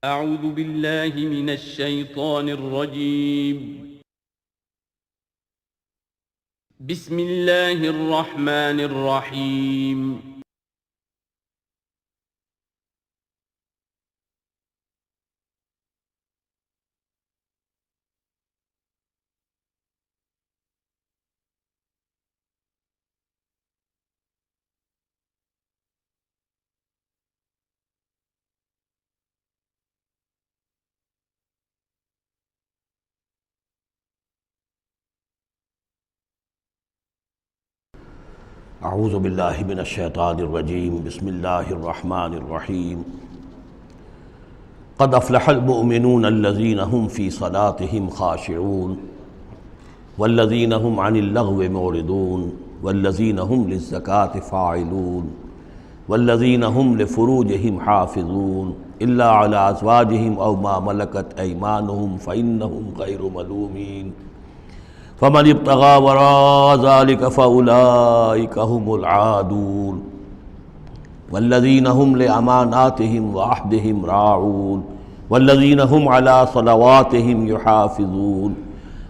أعوذ بالله من الشيطان الرجيم. بسم الله الرحمن الرحيم. اعوذ باللہ من الشیطان الرجیم بسم اللہ الرحمن الرحیم قد افلح المؤمنون الذین هم فی صلاتهم خاشعون والذین هم عن اللغو معرضون والذین هم للزکاة فاعلون والذین هم لفروجهم حافظون الا علی ازواجهم او ما ملکت ایمانهم فإنهم غیر ملومین فمن ابتغى وراء ذلك فأولئك هم العادون والذين هم لأماناتهم وعهدهم راعون والذين هم على صلواتهم يحافظون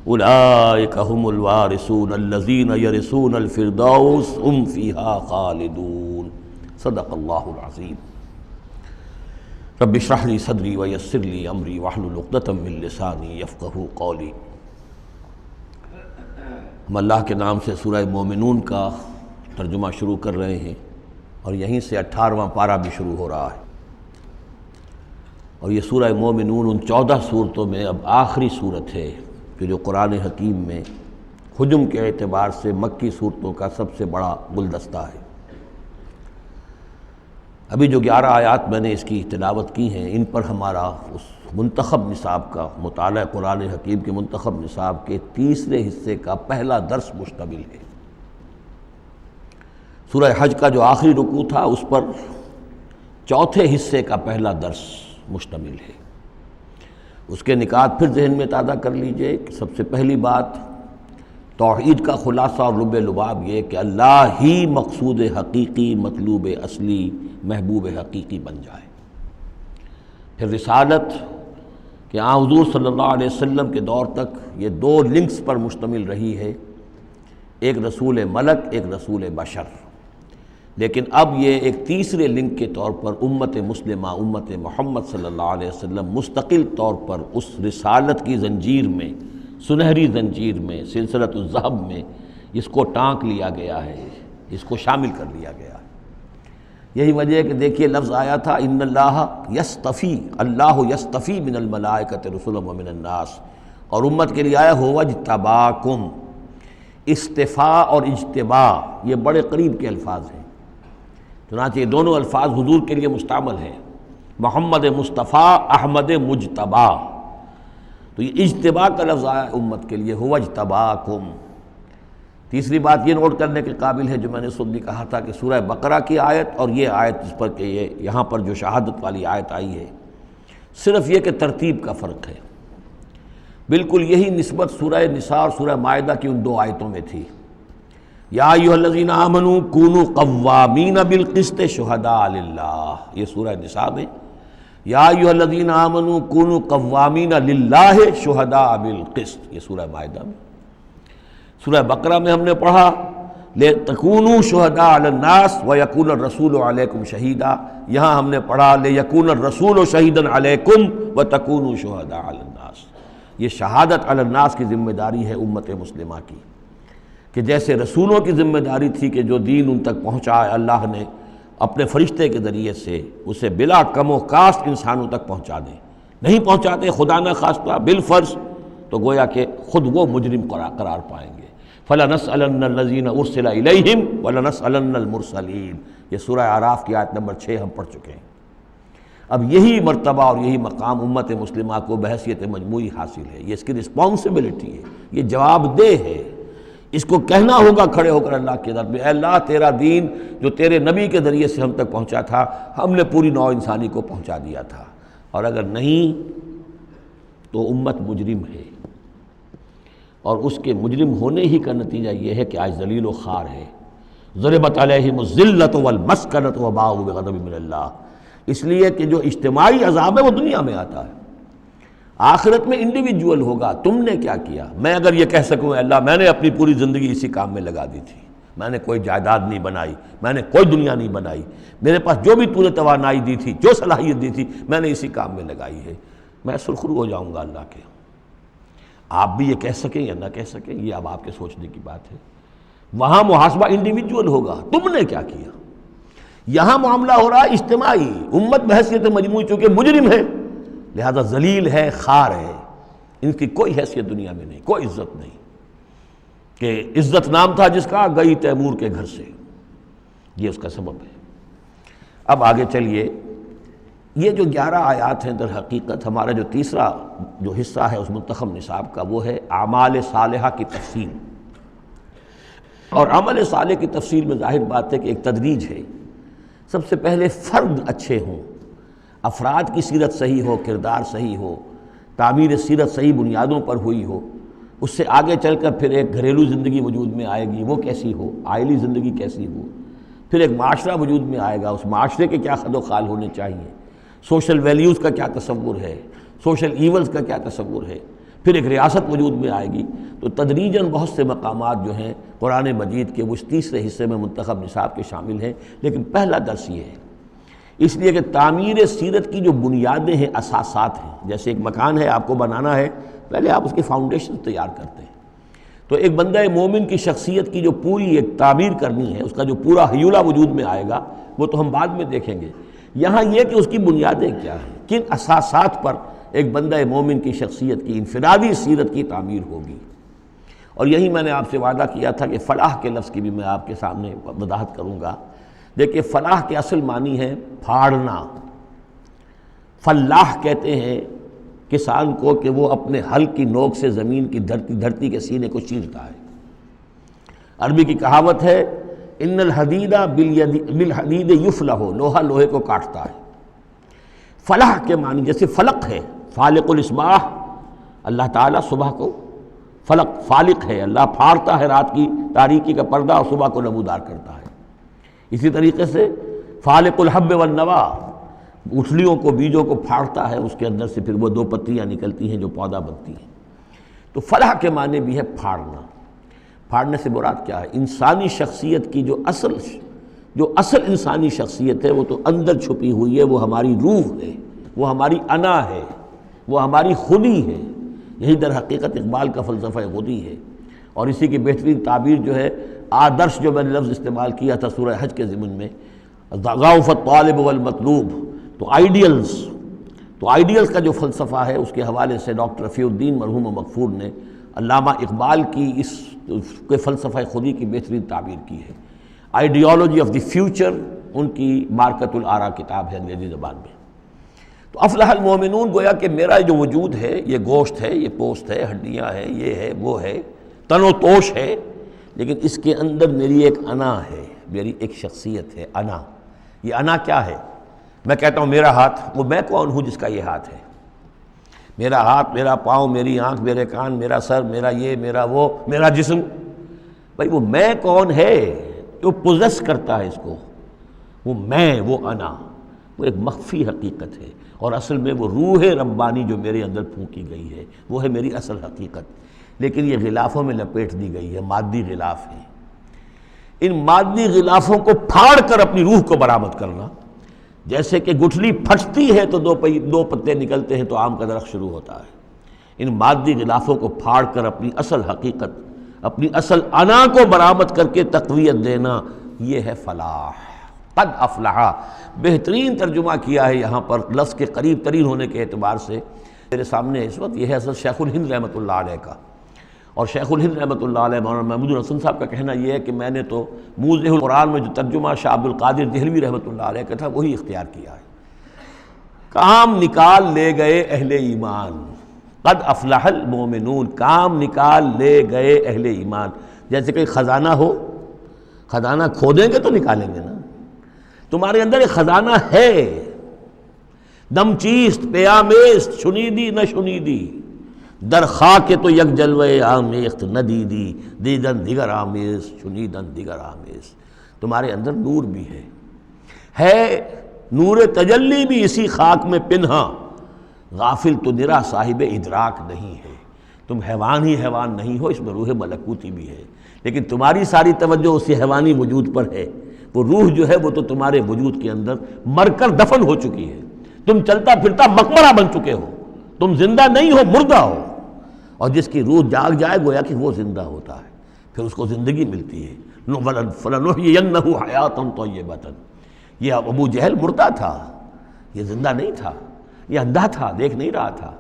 أولئك هم الوارثون الذين يرثون الفردوس هم فيها خالدون صدق الله العظيم. رب اشرح لي صدري ويسر لي أمري واحلل عقدة من لساني يفقهوا قولي. ہم اللہ کے نام سے سورہ مومنون کا ترجمہ شروع کر رہے ہیں اور یہیں سے 18واں پارہ بھی شروع ہو رہا ہے، اور یہ سورہ مومنون ان 14 صورتوں میں اب آخری صورت ہے کہ جو قرآن حکیم میں حجم کے اعتبار سے مکی صورتوں کا سب سے بڑا گلدستہ ہے۔ ابھی جو 11 آیات میں نے اس کی تلاوت کی ہیں، ان پر ہمارا اس منتخب نصاب کا مطالعہ قرآن حکیم کے منتخب نصاب کے تیسرے حصے کا پہلا درس مشتمل ہے۔ سورہ حج کا جو آخری رکوع تھا اس پر چوتھے حصے کا پہلا درس مشتمل ہے۔ اس کے نکات پھر ذہن میں تازہ کر لیجئے کہ سب سے پہلی بات توحید کا خلاصہ اور لب لباب یہ کہ اللہ ہی مقصود حقیقی، مطلوب اصلی، محبوب حقیقی بن جائے۔ پھر رسالت کہ حضور صلی اللہ علیہ وسلم کے دور تک یہ 2 لنکس پر مشتمل رہی ہے، ایک رسول ملک، ایک رسول بشر، لیکن اب یہ ایک تیسرے لنک کے طور پر امت مسلمہ، امت محمد صلی اللہ علیہ وسلم مستقل طور پر اس رسالت کی زنجیر میں، سنہری زنجیر میں، سلسلۃ الذہب میں اس کو ٹانک لیا گیا ہے، اس کو شامل کر لیا گیا ہے۔ یہی وجہ ہے کہ دیکھیے لفظ آیا تھا ان اللہ یصطفی، اللہ یصطفی من الملائکۃ رسلا ومن الناس، اور امت کے لیے آیا هو اجتباکم۔ استفاء اور اجتباء یہ بڑے قریب کے الفاظ ہیں، چنانچہ یہ دونوں الفاظ حضور کے لیے مستعمل ہیں، محمد مصطفیٰ، احمد مجتبی۔ تو یہ اجتباء کا لفظ آیا امت کے لیے هو اجتباکم۔ تیسری بات یہ نوٹ کرنے کے قابل ہے جو میں نے خود بھی کہا تھا کہ سورہ بقرہ کی آیت اور یہ آیت جس پر کہ یہ یہاں پر جو شہادت والی آیت آئی ہے، صرف یہ کہ ترتیب کا فرق ہے۔ بالکل یہی نسبت سورہ نساء اور سورہ مائدہ کی ان 2 آیتوں میں تھی۔ یا ایھا الذین آمنوا کونوا قوامین بالقسط شہداء للہ، یہ سورہ نساء میں، یا ایھا الذین آمنوا کونوا قوامین للہ شہداء بالقسط، یہ سورہ مائدہ میں۔ سورہ بقرہ میں ہم نے پڑھا لِتَكُونُوا شُهَدَاءَ عَلَى النَّاسِ وَيَكُونَ الرَّسُولُ عَلَيْكُمْ شَهِيدًا، یہاں ہم نے پڑھا لِيَكُونَ الرَّسُولُ شَهِيدًا عَلَيْكُمْ وَتَكُونُوا شُهَدَاءَ عَلَى النَّاسِ۔ یہ شہادت علی الناس کی ذمہ داری ہے امت مسلمہ کی، کہ جیسے رسولوں کی ذمہ داری تھی کہ جو دین ان تک پہنچائے اللہ نے اپنے فرشتے کے ذریعے سے اسے بلا کم و کاست انسانوں تک پہنچا دیں، نہیں پہنچاتے خدا نہ خواستہ بالفرض تو گویا کہ خود وہ مجرم قرار پائیں گے۔ فَلَنَسْأَلَنَّ الَّذِينَ أُرْسِلَ إِلَيْهِمْ وَلَنَسْأَلَنَّ الْمُرْسَلِينَ، یہ سورہ اعراف کی آیت نمبر 6 ہم پڑھ چکے ہیں۔ اب یہی مرتبہ اور یہی مقام امت مسلمہ کو بحیثیت مجموعی حاصل ہے، یہ اس کی رسپانسبلٹی ہے، یہ جواب دہ ہے، اس کو کہنا ہوگا کھڑے ہو کر اللہ کے در میں، اے اللہ تیرا دین جو تیرے نبی کے ذریعے سے ہم تک پہنچا تھا، ہم نے پوری نوع انسانی کو پہنچا دیا تھا، اور اگر نہیں تو امت مجرم ہے، اور اس کے مجرم ہونے ہی کا نتیجہ یہ ہے کہ آج ذلیل و خوار ہے۔ ضربت علیہم الذلۃ والمسکنۃ وباءوا بغضب من اللہ، اس لیے کہ جو اجتماعی عذاب ہے وہ دنیا میں آتا ہے، آخرت میں انڈیویجول ہوگا تم نے کیا کیا۔ میں اگر یہ کہہ سکوں اللہ میں نے اپنی پوری زندگی اسی کام میں لگا دی تھی، میں نے کوئی جائیداد نہیں بنائی، میں نے کوئی دنیا نہیں بنائی، میرے پاس جو بھی تو نے توانائی دی تھی، جو صلاحیت دی تھی، میں نے اسی کام میں لگائی ہے، میں سرخرو ہو جاؤں گا اللہ کے۔ آپ بھی یہ کہہ سکیں یا نہ کہہ سکیں، یہ اب آپ کے سوچنے کی بات ہے۔ وہاں محاسبہ انڈیویجول ہوگا، تم نے کیا کیا۔ یہاں معاملہ ہو رہا ہے اجتماعی، امت بحیثیت مجموعی چونکہ مجرم ہے لہذا ذلیل ہے، خار ہے، ان کی کوئی حیثیت دنیا میں نہیں، کوئی عزت نہیں، کہ عزت نام تھا جس کا گئی تیمور کے گھر سے، یہ اس کا سبب ہے۔ اب آگے چلیے، یہ جو 11 آیات ہیں در حقیقت ہمارا جو تیسرا جو حصہ ہے اس منتخب نصاب کا وہ ہے اعمال صالحہ کی تفصیل۔ اور عمل صالح کی تفصیل میں ظاہر بات ہے کہ ایک تدریج ہے۔ سب سے پہلے فرد اچھے ہوں، افراد کی سیرت صحیح ہو، کردار صحیح ہو، تعمیر سیرت صحیح بنیادوں پر ہوئی ہو، اس سے آگے چل کر پھر ایک گھریلو زندگی وجود میں آئے گی، وہ کیسی ہو، عائلی زندگی کیسی ہو، پھر ایک معاشرہ وجود میں آئے گا، اس معاشرے کے کیا خد و خال ہونے چاہیے، سوشل ویلیوز کا کیا تصور ہے، سوشل ایونز کا کیا تصور ہے، پھر ایک ریاست وجود میں آئے گی۔ تو تدریجاً بہت سے مقامات جو ہیں قرآن مجید کے وہ اس تیسرے حصے میں منتخب نصاب کے شامل ہیں، لیکن پہلا درس یہ ہے، اس لیے کہ تعمیر سیرت کی جو بنیادیں ہیں، اساسات ہیں، جیسے ایک مکان ہے آپ کو بنانا ہے، پہلے آپ اس کی فاؤنڈیشن تیار کرتے ہیں، تو ایک بندہ مومن کی شخصیت کی جو پوری ایک تعمیر کرنی ہے، اس کا جو پورا حیولہ وجود میں آئے گا وہ تو ہم بعد میں دیکھیں گے۔ یہاں یہ کہ اس کی بنیادیں کیا ہیں، کن اساسات پر ایک بندہ مومن کی شخصیت کی انفرادی سیرت کی تعمیر ہوگی۔ اور یہی میں نے آپ سے وعدہ کیا تھا کہ فلاح کے لفظ کی بھی میں آپ کے سامنے وضاحت کروں گا۔ دیکھیے فلاح کے اصل معنی ہے پھاڑنا، فلاح کہتے ہیں کسان کو کہ وہ اپنے ہل کی نوک سے زمین کی دھرتی کے سینے کو چیرتا ہے۔ عربی کی کہاوت ہے ان الحدید بالحدید یفلح، لوہا لوہے کو کاٹتا ہے۔ فلاح کے معنی جیسے فلق ہے، فالق الاسباح، اللہ تعالیٰ صبح کو فلق فالق ہے، اللہ پھاڑتا ہے رات کی تاریکی کا پردہ اور صبح کو نمودار کرتا ہے۔ اسی طریقے سے فالق الحب والنوا، گٹھلیوں کو بیجوں کو پھاڑتا ہے، اس کے اندر سے پھر وہ 2 پتیاں نکلتی ہیں جو پودا بنتی ہیں۔ تو فلاح کے معنی بھی ہے پھاڑنا۔ پھاڑنے سے مراد کیا ہے؟ انسانی شخصیت کی جو اصل انسانی شخصیت ہے وہ تو اندر چھپی ہوئی ہے، وہ ہماری روح ہے، وہ ہماری انا ہے، وہ ہماری خودی ہے۔ یہی در حقیقت اقبال کا فلسفہ خودی ہے، اور اسی کی بہترین تعبیر جو ہے آدرش، جو میں نے لفظ استعمال کیا تھا سورہ حج کے ضمن میں، ضعف الطالب والمطلوب، تو آئیڈیلز کا جو فلسفہ ہے اس کے حوالے سے ڈاکٹر رفیع الدین مرحوم و مغفور نے علامہ اقبال کی اس کے فلسفہ خودی کی بہترین تعبیر کی ہے۔ آئیڈیالوجی آف دی فیوچر ان کی مارکت الآراء کتاب ہے انگریزی زبان میں۔ تو افلح المومنون، گویا کہ میرا جو وجود ہے یہ گوشت ہے، یہ پوست ہے، ہڈیاں ہیں، یہ ہے وہ ہے، تن و توش ہے، لیکن اس کے اندر میری ایک انا ہے، میری ایک شخصیت ہے، انا۔ یہ انا کیا ہے؟ میں کہتا ہوں میرا ہاتھ، وہ میں کون ہوں جس کا یہ ہاتھ ہے؟ میرا ہاتھ، میرا پاؤں، میری آنکھ، میرے کان، میرا سر، میرا یہ، میرا وہ، میرا جسم، بھائی وہ میں کون ہے جو پوزیس کرتا ہے اس کو؟ وہ میں، وہ انا، وہ ایک مخفی حقیقت ہے، اور اصل میں وہ روح ربانی جو میرے اندر پھونکی گئی ہے وہ ہے میری اصل حقیقت، لیکن یہ غلافوں میں لپیٹ دی گئی ہے، مادی غلاف ہیں۔ ان مادی غلافوں کو پھاڑ کر اپنی روح کو برآمد کرنا، جیسے کہ گٹھلی پھٹتی ہے تو 2 پتے نکلتے ہیں تو آم کا درخت شروع ہوتا ہے، ان مادی غلافوں کو پھاڑ کر اپنی اصل حقیقت، اپنی اصل انا کو برآمد کر کے تقویت دینا، یہ ہے فلاح۔ قد افلح، بہترین ترجمہ کیا ہے یہاں پر لفظ کے قریب ترین ہونے کے اعتبار سے۔ میرے سامنے اس وقت یہ ہے حضرت شیخ الہند رحمۃ اللہ علیہ کا، اور شیخ الہند رحمۃ اللہ علیہ مولانا محمود الحسن صاحب کا کہنا یہ ہے کہ میں نے تو موضح القرآن میں جو ترجمہ شاہ عبد القادر دہلوی رحمۃ اللہ علیہ کا تھا وہی اختیار کیا ہے۔ کام نکال لے گئے اہل ایمان، قد افلح المومنون، کام نکال لے گئے اہل ایمان۔ جیسے کہ خزانہ ہو، خزانہ کھودیں گے تو نکالیں گے نا، تمہارے اندر ایک خزانہ ہے، دم چیست پیامیست، شنیدی نہ شنیدی، در خاک تو یک جلوے آمیخت نہ دیدی، دیدن دیگر آمیز شنیدن دیگر آمیز۔ تمہارے اندر نور بھی ہے نور تجلی بھی اسی خاک میں پنہاں، غافل تو نرا صاحب ادراک نہیں ہے۔ تم حیوان ہی حیوان نہیں ہو، اس میں روح ملکوتی بھی ہے، لیکن تمہاری ساری توجہ اسی حیوانی وجود پر ہے۔ وہ روح جو ہے وہ تو تمہارے وجود کے اندر مر کر دفن ہو چکی ہے، تم چلتا پھرتا مقبرہ بن چکے ہو، تم زندہ نہیں ہو، مردہ ہو۔ اور جس کی روح جاگ جائے گویا کہ وہ زندہ ہوتا ہے، پھر اس کو زندگی ملتی ہے۔ فَلَنُحْيِيَنَّهُ حَيَاةً طَيِّبَةً۔ یہ ابو جہل مردہ تھا، یہ زندہ نہیں تھا، یہ اندھا تھا، دیکھ نہیں رہا تھا،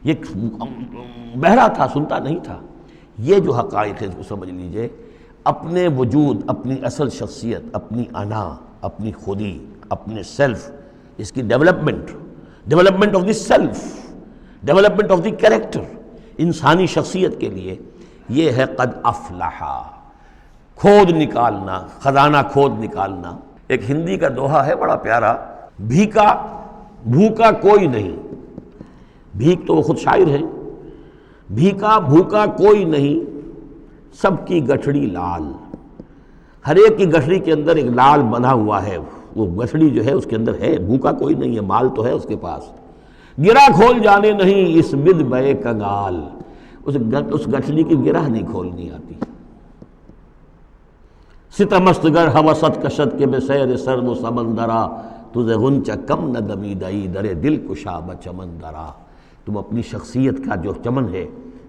یہ بہرا تھا، سنتا نہیں تھا۔ یہ جو حقائق ہے اس کو سمجھ لیجئے، اپنے وجود، اپنی اصل شخصیت، اپنی انا، اپنی خودی، اپنے سیلف، اس کی development of the self, development of the character, انسانی شخصیت کے لیے یہ ہے قد افلحا، کھود نکالنا، خزانہ کھود نکالنا۔ ایک ہندی کا دوہا ہے بڑا پیارا، بھوکا کوئی نہیں، بھیک تو وہ خود شاعر ہے، بھیکا بھوکا کوئی نہیں، سب کی گٹھڑی لال۔ ہر ایک کی گٹھڑی کے اندر ایک لال بندھا ہوا ہے، وہ گٹھڑی جو ہے اس کے اندر ہے، بھوکا کوئی نہیں ہے، مال تو ہے اس کے پاس۔ گرہ کھول جانے نہیں اس بد بے کنگال، اس گٹھڑی کی گرہ نہیں کھولنی آتی۔ ستمست گر ہوست کشت کے بے سیر سرد و سمندرا، تجھے غنچہ کم نہ دمیدئی درے دل کشا بچمندرا۔ تم اپنی شخصیت کا جو چمن ہے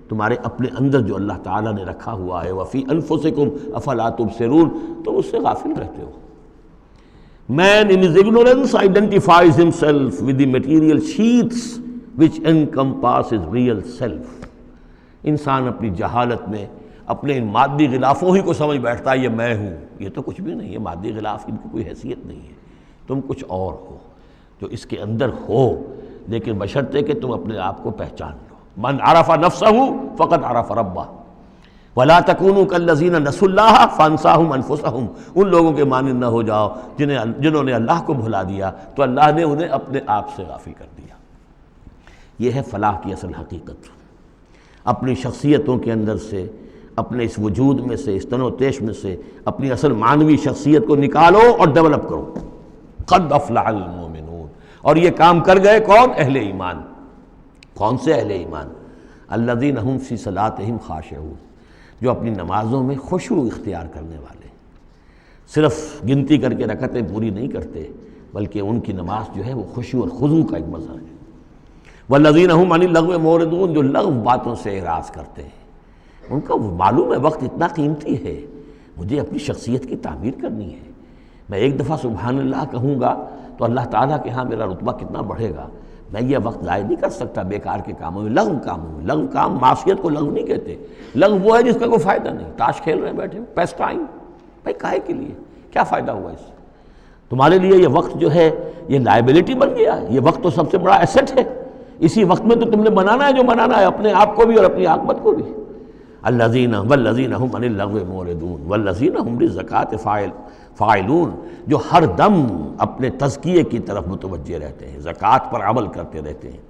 تمہارے اپنے اندر جو اللہ تعالیٰ نے رکھا ہوا ہے، وفی انفسکم افلا تبصرون، تم اس سے غافل رہتے ہو۔ Man in his ignorance identifies himself with the material sheaths which encompass his real self۔ انسان اپنی جہالت میں اپنے ان مادی غلافوں ہی کو سمجھ بیٹھتا ہے یہ میں ہوں، یہ تو کچھ بھی نہیں ہے، مادی غلاف ان کی کوئی حیثیت نہیں ہے، تم کچھ اور ہو جو اس کے اندر ہو، لیکن بشرطے کہ تم اپنے آپ کو پہچان لو۔ من عرف نفسہ فقد عرف ربہ ولا تکونوا کالذین نسوا اللہ فانساہم انفسہم۔ ان لوگوں کے مانند نہ ہو جاؤ جنہوں نے اللہ کو بھلا دیا تو اللہ نے انہیں اپنے آپ سے غافل کر دیا۔ یہ ہے فلاح کی اصل حقیقت۔ اپنی شخصیتوں کے اندر سے، اپنے اس وجود میں سے، اس تن و تیش میں سے اپنی اصل معنوی شخصیت کو نکالو اور ڈیولپ کرو۔ قد افلح المؤمنون۔ اور یہ کام کر گئے کون؟ اہل ایمان۔ کون سے اہل ایمان؟ الذین هم فی صلاتہم خاشعون، جو اپنی نمازوں میں خشوع اختیار کرنے والے، صرف گنتی کر کے رکعتیں پوری نہیں کرتے بلکہ ان کی نماز جو ہے وہ خشوع اور خضوع کا ایک مظہر ہے۔ والذین هم عن اللغو معرضون، جو لغو باتوں سے اعراض کرتے ہیں، ان کا معلوم ہے وقت اتنا قیمتی ہے، مجھے اپنی شخصیت کی تعمیر کرنی ہے، میں ایک دفعہ سبحان اللہ کہوں گا تو اللہ تعالیٰ کے ہاں میرا رتبہ کتنا بڑھے گا، میں یہ وقت ضائع نہیں کر سکتا بیکار کے کاموں میں، لغو کاموں میں۔ لغو کام، معصیت کو لغو نہیں کہتے، لغو وہ ہے جس کا کوئی فائدہ نہیں، تاش کھیل رہے ہیں بیٹھے، پیس ٹائم، بھائی کاہے کے لیے، کیا فائدہ ہوا اس سے؟ تمہارے لیے یہ وقت جو ہے یہ لائبلٹی بن گیا ہے، یہ وقت تو سب سے بڑا ایسٹ ہے، اسی وقت میں تو تم نے بنانا ہے جو بنانا ہے، اپنے آپ کو بھی اور اپنی عاقبت کو بھی۔ الذین والذین هم عن اللغو معرضون والذین هم للزکاۃ فاعلون، جو ہر دم اپنے تزکیے کی طرف متوجہ رہتے ہیں، زکوٰۃ پر عمل کرتے رہتے ہیں۔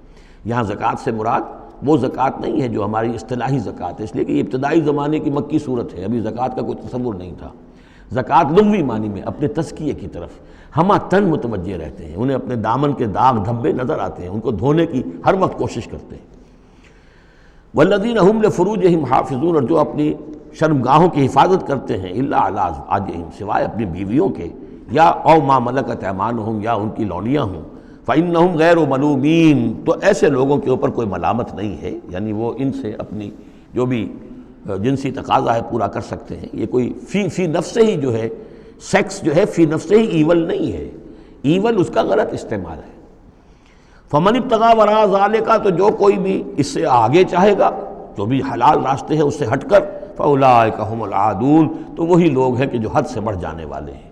یہاں زکوٰۃ سے مراد وہ زکوٰۃ نہیں ہے جو ہماری اصطلاحی زکوٰۃ ہے، اس لیے کہ یہ ابتدائی زمانے کی مکی صورت ہے، ابھی زکوٰۃ کا کوئی تصور نہیں تھا۔ زکوٰۃ لغوی معنی میں اپنے تزکیے کی طرف ہمہ تن متوجہ رہتے ہیں، انہیں اپنے دامن کے داغ دھبے نظر آتے ہیں، ان کو دھونے کی ہر وقت کوشش کرتے ہیں۔ والذین هم لفروجہم حافظون، اور جو اپنی شرمگاہوں کی حفاظت کرتے ہیں، الا علی ازواجہم، سوائے اپنی بیویوں کے، یا او ما ملکت ایمانہم، یا ان کی لونیاں ہوں، فإنہم غیر ملومین، تو ایسے لوگوں کے اوپر کوئی ملامت نہیں ہے، یعنی وہ ان سے اپنی جو بھی جنسی تقاضا ہے پورا کر سکتے ہیں۔ یہ کوئی فی نفس ہی جو ہے، سیکس جو ہے فی نفس ہی ایول نہیں ہے، ایول اس کا غلط استعمال ہے۔ فمن ابتغى وراء ذلك، تو جو کوئی بھی اس سے آگے چاہے گا، جو بھی حلال راستے ہیں اس سے ہٹ کر، فاولئک هم العادون، تو وہی لوگ ہیں کہ جو حد سے بڑھ جانے والے ہیں۔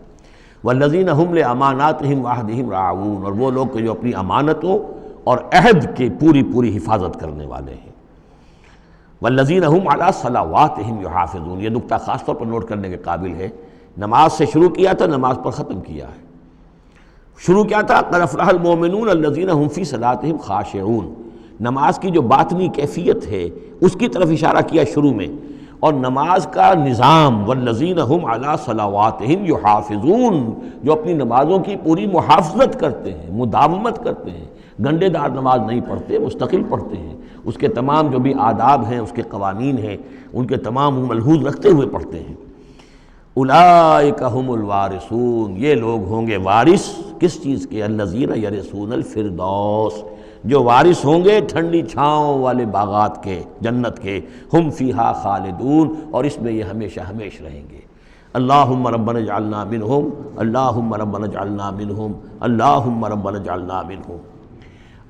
والذین هم لاماناتهم وعہدهم راعون، اور وہ لوگ کہ جو اپنی امانتوں اور عہد کی پوری پوری حفاظت کرنے والے ہیں۔ والذین هم علی صلواتهم یحافظون، یہ نکتہ خاص طور پر نوٹ کرنے کے قابل ہے، نماز سے شروع کیا تھا، نماز پر ختم کیا ہے۔ شروع کیا تھا؟ قد افلح المؤمنون الذین هم فی صلاتہم خاشعون، نماز کی جو باطنی کیفیت ہے اس کی طرف اشارہ کیا شروع میں، اور نماز کا نظام، والذین هم علی صلواتہم یحافظون، جو اپنی نمازوں کی پوری محافظت کرتے ہیں، مداومت کرتے ہیں، گنڈے دار نماز نہیں پڑھتے، مستقل پڑھتے ہیں، اس کے تمام جو بھی آداب ہیں، اس کے قوانین ہیں، ان کے تمام ملحوظ رکھتے ہوئے پڑھتے ہیں۔ اولئک هم الوارثون، یہ لوگ ہوں گے وارث کس چیز کے؟ الذین یرثون الفردوس، جو وارث ہوں گے ٹھنڈی چھاؤں والے باغات کے، جنت کے، ہم فیہا خالدون، اور اس میں یہ ہمیشہ ہمیش رہیں گے۔ اللہم ربنا اجعلنا منہم، اللہم ربنا اجعلنا منہم، اللہم ربنا اجعلنا منہم۔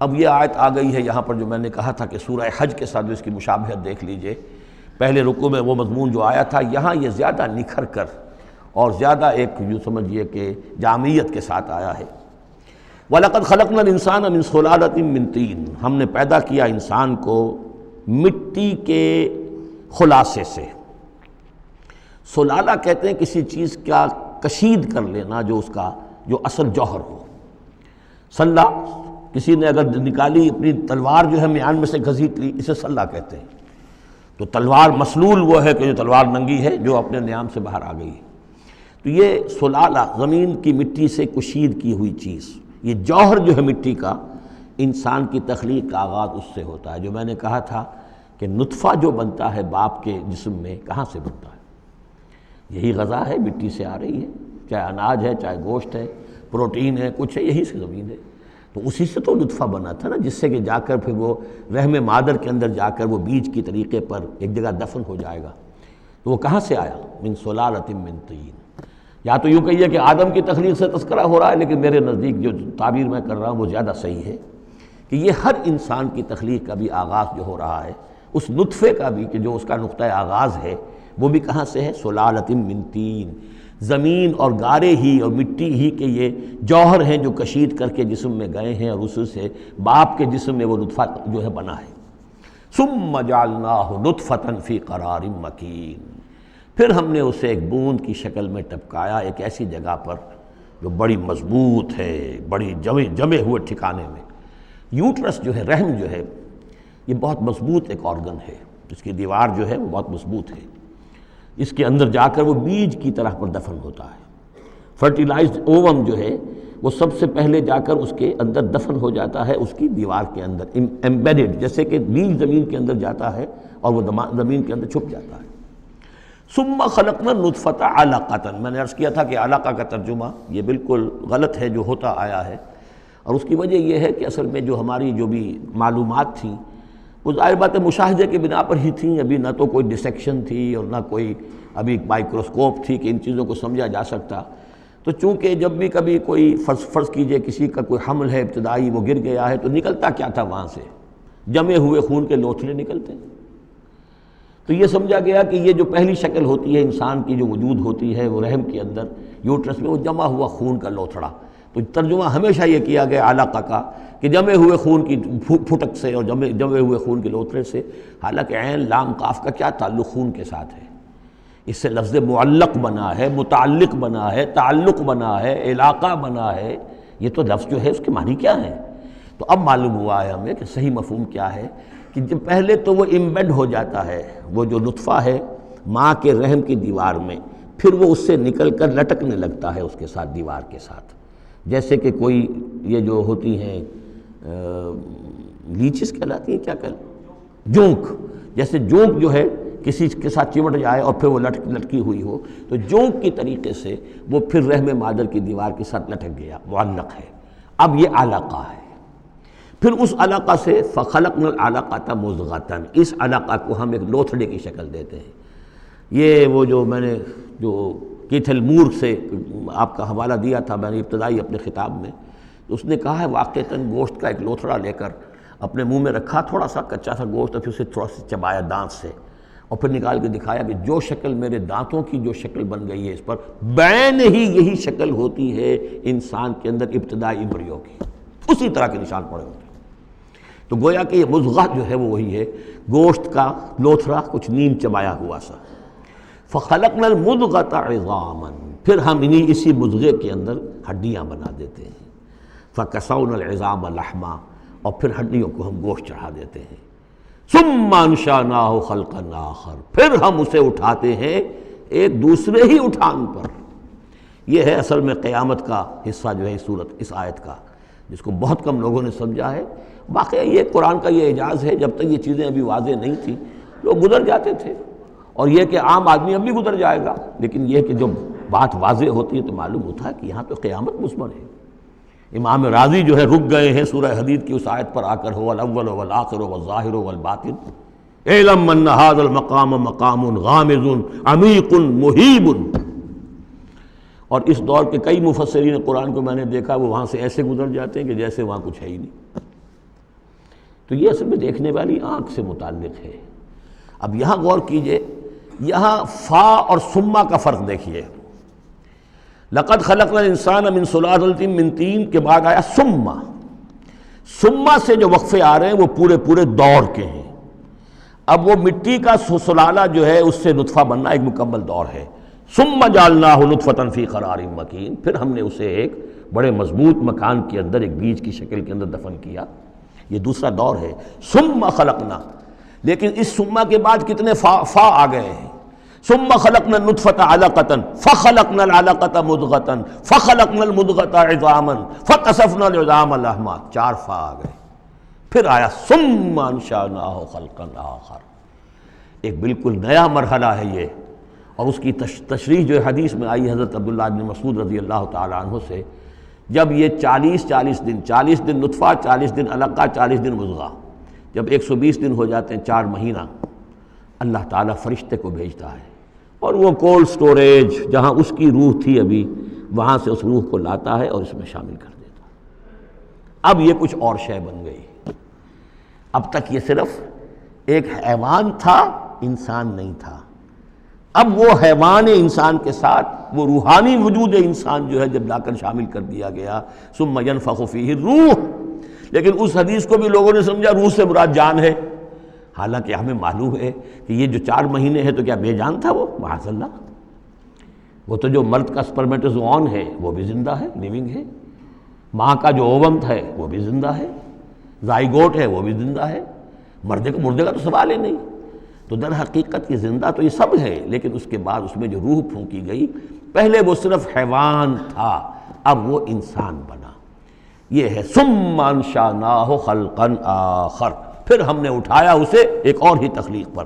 اب یہ آیت آ گئی ہے یہاں پر جو میں نے کہا تھا کہ سورہ حج کے ساتھ جو اس کی مشابہت دیکھ لیجئے، پہلے رکوع میں وہ مضمون جو آیا تھا، یہاں یہ زیادہ نکھر کر اور زیادہ ایک یوں سمجھیے کہ جامعیت کے ساتھ آیا ہے۔ وَلَقَدْ خَلَقْنَا الْإِنسَانَ مِنْ صُلَالَةٍ مِّن طِينٍ، ہم نے پیدا کیا انسان کو مٹی کے خلاصے سے۔ سلالہ کہتے ہیں کسی چیز کا کشید کر لینا، جو اس کا جو اصل جوہر ہو۔ سلہ، کسی نے اگر نکالی اپنی تلوار جو ہے میان میں سے گھسیٹ لی، اسے سلہ کہتے ہیں۔ تو تلوار مسلول وہ ہے کہ جو تلوار ننگی ہے، جو اپنے نیام سے باہر آ گئی ہے۔ تو یہ سلالہ زمین کی مٹی سے کشید کی ہوئی چیز، یہ جوہر جو ہے مٹی کا، انسان کی تخلیق کا آغاز اس سے ہوتا ہے۔ جو میں نے کہا تھا کہ نطفہ جو بنتا ہے باپ کے جسم میں، کہاں سے بنتا ہے؟ یہی غذا ہے، مٹی سے آ رہی ہے، چاہے اناج ہے، چاہے گوشت ہے، پروٹین ہے، کچھ ہے، یہی سے زمین ہے۔ تو اسی سے تو نطفہ بنا تھا نا، جس سے کہ جا کر پھر وہ رحم مادر کے اندر جا کر وہ بیج کی طریقے پر ایک جگہ دفن ہو جائے گا۔ تو وہ کہاں سے آیا؟ من صلالۃ من طین۔ یا تو یوں کہیے کہ آدم کی تخلیق سے تذکرہ ہو رہا ہے، لیکن میرے نزدیک جو تعبیر میں کر رہا ہوں وہ زیادہ صحیح ہے کہ یہ ہر انسان کی تخلیق کا بھی آغاز جو ہو رہا ہے، اس نطفے کا بھی کہ جو اس کا نقطہ آغاز ہے، وہ بھی کہاں سے ہے؟ صلالۃ من طین۔ زمین اور گارے ہی اور مٹی ہی کے یہ جوہر ہیں جو کشید کر کے جسم میں گئے ہیں، اور اس سے باپ کے جسم میں وہ نطفہ جو ہے بنا ہے۔ ثم جعلناہ نطفۃ فی قرار مکین، پھر ہم نے اسے ایک بوند کی شکل میں ٹپکایا ایک ایسی جگہ پر جو بڑی مضبوط ہے، بڑی جمے ہوئے ٹھکانے میں۔ یوٹرس جو ہے، رحم جو ہے، یہ بہت مضبوط ایک آرگن ہے، اس کی دیوار جو ہے وہ بہت مضبوط ہے۔ اس کے اندر جا کر وہ بیج کی طرح پر دفن ہوتا ہے۔ فرٹیلائزڈ اووم جو ہے وہ سب سے پہلے جا کر اس کے اندر دفن ہو جاتا ہے، اس کی دیوار کے اندر ایمبیڈڈ، جیسے کہ بیج زمین کے اندر جاتا ہے اور وہ زمین کے اندر چھپ جاتا ہے۔ ثم خلقنا النطفۃ علقۃ، میں نے عرض کیا تھا کہ علقہ کا ترجمہ یہ بالکل غلط ہے جو ہوتا آیا ہے، اور اس کی وجہ یہ ہے کہ اصل میں جو ہماری جو بھی معلومات تھیں وہ ظاہر بات ہے مشاہدے کی بنا پر ہی تھیں، ابھی نہ تو کوئی ڈسیکشن تھی اور نہ کوئی ابھی مائکروسکوپ تھی کہ ان چیزوں کو سمجھا جا سکتا۔ تو چونکہ جب بھی کبھی کوئی فرض کیجئے کسی کا کوئی حمل ہے ابتدائی، وہ گر گیا ہے، تو نکلتا کیا تھا وہاں سے؟ جمے ہوئے خون کے لوتھڑے نکلتے ہیں۔ تو یہ سمجھا گیا کہ یہ جو پہلی شکل ہوتی ہے انسان کی جو وجود ہوتی ہے وہ رحم کے اندر یوٹرس میں، وہ جمع ہوا خون کا لوتھڑا۔ تو ترجمہ ہمیشہ یہ کیا گیا علقہ کا کہ جمے ہوئے خون کی پھٹک سے اور جمے ہوئے خون کے لوتھڑے سے، حالانکہ عین لام قاف کا کیا تعلق خون کے ساتھ ہے؟ اس سے لفظ معلق بنا ہے، متعلق بنا ہے، تعلق بنا ہے، علاقہ بنا ہے۔ یہ تو لفظ جو ہے اس کے معنی کیا ہے؟ تو اب معلوم ہوا ہے ہمیں کہ صحیح مفہوم کیا ہے، کہ جب پہلے تو وہ امبیڈ ہو جاتا ہے، وہ جو نطفہ ہے ماں کے رحم کی دیوار میں، پھر وہ اس سے نکل کر لٹکنے لگتا ہے اس کے ساتھ، دیوار کے ساتھ، جیسے کہ کوئی یہ جو ہوتی ہیں لیچز کہلاتی ہیں، کیا جونک، جیسے جونک جو ہے کسی کے ساتھ چمٹ جائے اور پھر وہ لٹکی ہوئی ہو، تو جونک کی طریقے سے وہ پھر رحم مادر کی دیوار کے ساتھ لٹک گیا، معلق ہے۔ اب یہ علقہ ہے۔ پھر اس علقہ سے فخلقنا العلقۃ مضغۃ، اس علقہ کو ہم ایک لوتھڑے کی شکل دیتے ہیں۔ یہ وہ جو میں نے جو کیتھل مور سے آپ کا حوالہ دیا تھا میں نے ابتدائی اپنے خطاب میں، اس نے کہا ہے واقعتاً گوشت کا ایک لوتھڑا لے کر اپنے منہ میں رکھا، تھوڑا سا کچا سا گوشت، اور پھر اسے تھوڑا سا چبایا دانت سے، اور پھر نکال کے دکھایا کہ جو شکل میرے دانتوں کی جو شکل بن گئی ہے اس پر بعین ہی یہی شکل ہوتی ہے انسان کے اندر ابتدائی ایمبریو کی، اسی طرح کے نشان پڑے ہوتے ہیں۔ تو گویا کہ یہ مضغہ جو ہے وہ وہی ہے، گوشت کا لوتھڑا کچھ نیم چبایا ہوا سا۔ فخلقنا المضغۃ عظاما، پھر ہم اسی مضغے کے اندر ہڈیاں بنا دیتے ہیں۔ فکسونا العظام لحما، اور پھر ہڈیوں کو ہم گوشت چڑھا دیتے ہیں۔ ثم انشأناہ خلقا آخر، پھر ہم اسے اٹھاتے ہیں ایک دوسرے ہی اٹھان پر۔ یہ ہے اصل میں قیامت کا حصہ جو ہے اس آیت کا، جس کو بہت کم لوگوں نے سمجھا ہے۔ واقعہ یہ قرآن کا یہ اعجاز ہے، جب تک یہ چیزیں ابھی واضح نہیں تھیں لوگ گزر جاتے تھے، اور یہ کہ عام آدمی اب بھی گزر جائے گا، لیکن یہ کہ جب بات واضح ہوتی ہے تو معلوم ہوتا ہے کہ یہاں تو قیامت مثمر ہے۔ امام راضی جو ہے رک گئے ہیں سورہ حدید کی اس آیت پر آ کر، هو الاول والآخر والظاہر والباطن اعلم ان هذا المقام مقام غامض عمیق مہیب۔ اور اس دور کے کئی مفسرین قرآن کو میں نے دیکھا وہ وہاں سے ایسے گزر جاتے ہیں کہ جیسے وہاں کچھ ہے ہی نہیں۔ تو یہ اصل میں دیکھنے والی آنکھ سے متعلق ہے۔ اب یہاں غور کیجئے، یہاں فا اور ثم کا فرق دیکھیے۔ لقد خلقنا الانسان من سلالۃ من طین کے بعد آیا ثم سے جو وقفے آ رہے ہیں وہ پورے دور کے ہیں۔ اب وہ مٹی کا سلالہ جو ہے اس سے نطفہ بننا ایک مکمل دور ہے۔ ثم جعلناہ نطفۃ فی قرار مکین، پھر ہم نے اسے ایک بڑے مضبوط مکان کے اندر ایک بیج کی شکل کے اندر دفن کیا۔ یہ دوسرا دور ہے۔ ثم خلقنا، لیکن اس ثم کے بعد کتنے فا آ گئے ہیں۔ ثم خلقنا النطفۃ علقۃ فخلقنا العلقۃ مضغۃ فخلقنا المضغۃ عظاما فکسونا العظام لحما، 4 فا آ گئے۔ پھر آیا ثم انشأناہ خلقا آخر، ایک بالکل نیا مرحلہ ہے یہ۔ اور اس کی تشریح جو حدیث میں آئی حضرت عبداللہ بن مسعود رضی اللہ تعالیٰ عنہ سے، جب یہ 40 دن نطفہ، 40 دن علقہ، 40 دن مضغہ، جب 120 دن ہو جاتے ہیں، 4 مہینہ، اللہ تعالیٰ فرشتے کو بھیجتا ہے اور وہ کولڈ سٹوریج جہاں اس کی روح تھی ابھی، وہاں سے اس روح کو لاتا ہے اور اس میں شامل کر دیتا ہے۔ اب یہ کچھ اور شے بن گئی۔ اب تک یہ صرف ایک حیوان تھا، انسان نہیں تھا۔ اب وہ حیوان انسان کے ساتھ وہ روحانی وجود انسان جو ہے جب لا کر شامل کر دیا گیا، ثم ينفخ فیہ الروح۔ لیکن اس حدیث کو بھی لوگوں نے سمجھا روح سے مراد جان ہے، حالانکہ ہمیں معلوم ہے کہ یہ جو 4 مہینے ہے تو کیا بے جان تھا وہ؟ معاذ اللہ، وہ تو جو مرد کا سپرمیٹوزوون ہے وہ بھی زندہ ہے، لیونگ ہے، ماں کا جو اووم ہے وہ بھی زندہ ہے، زائگوٹ ہے وہ بھی زندہ ہے، مردے کا تو سوال ہی نہیں۔ تو در حقیقت یہ زندہ تو یہ سب ہے، لیکن اس کے بعد اس میں جو روح پھونکی گئی، پہلے وہ صرف حیوان تھا، اب وہ انسان بنا۔ یہ ہے ثم انشأناہ خلقا آخر، پھر ہم نے اٹھایا اسے ایک اور ہی تخلیق پر۔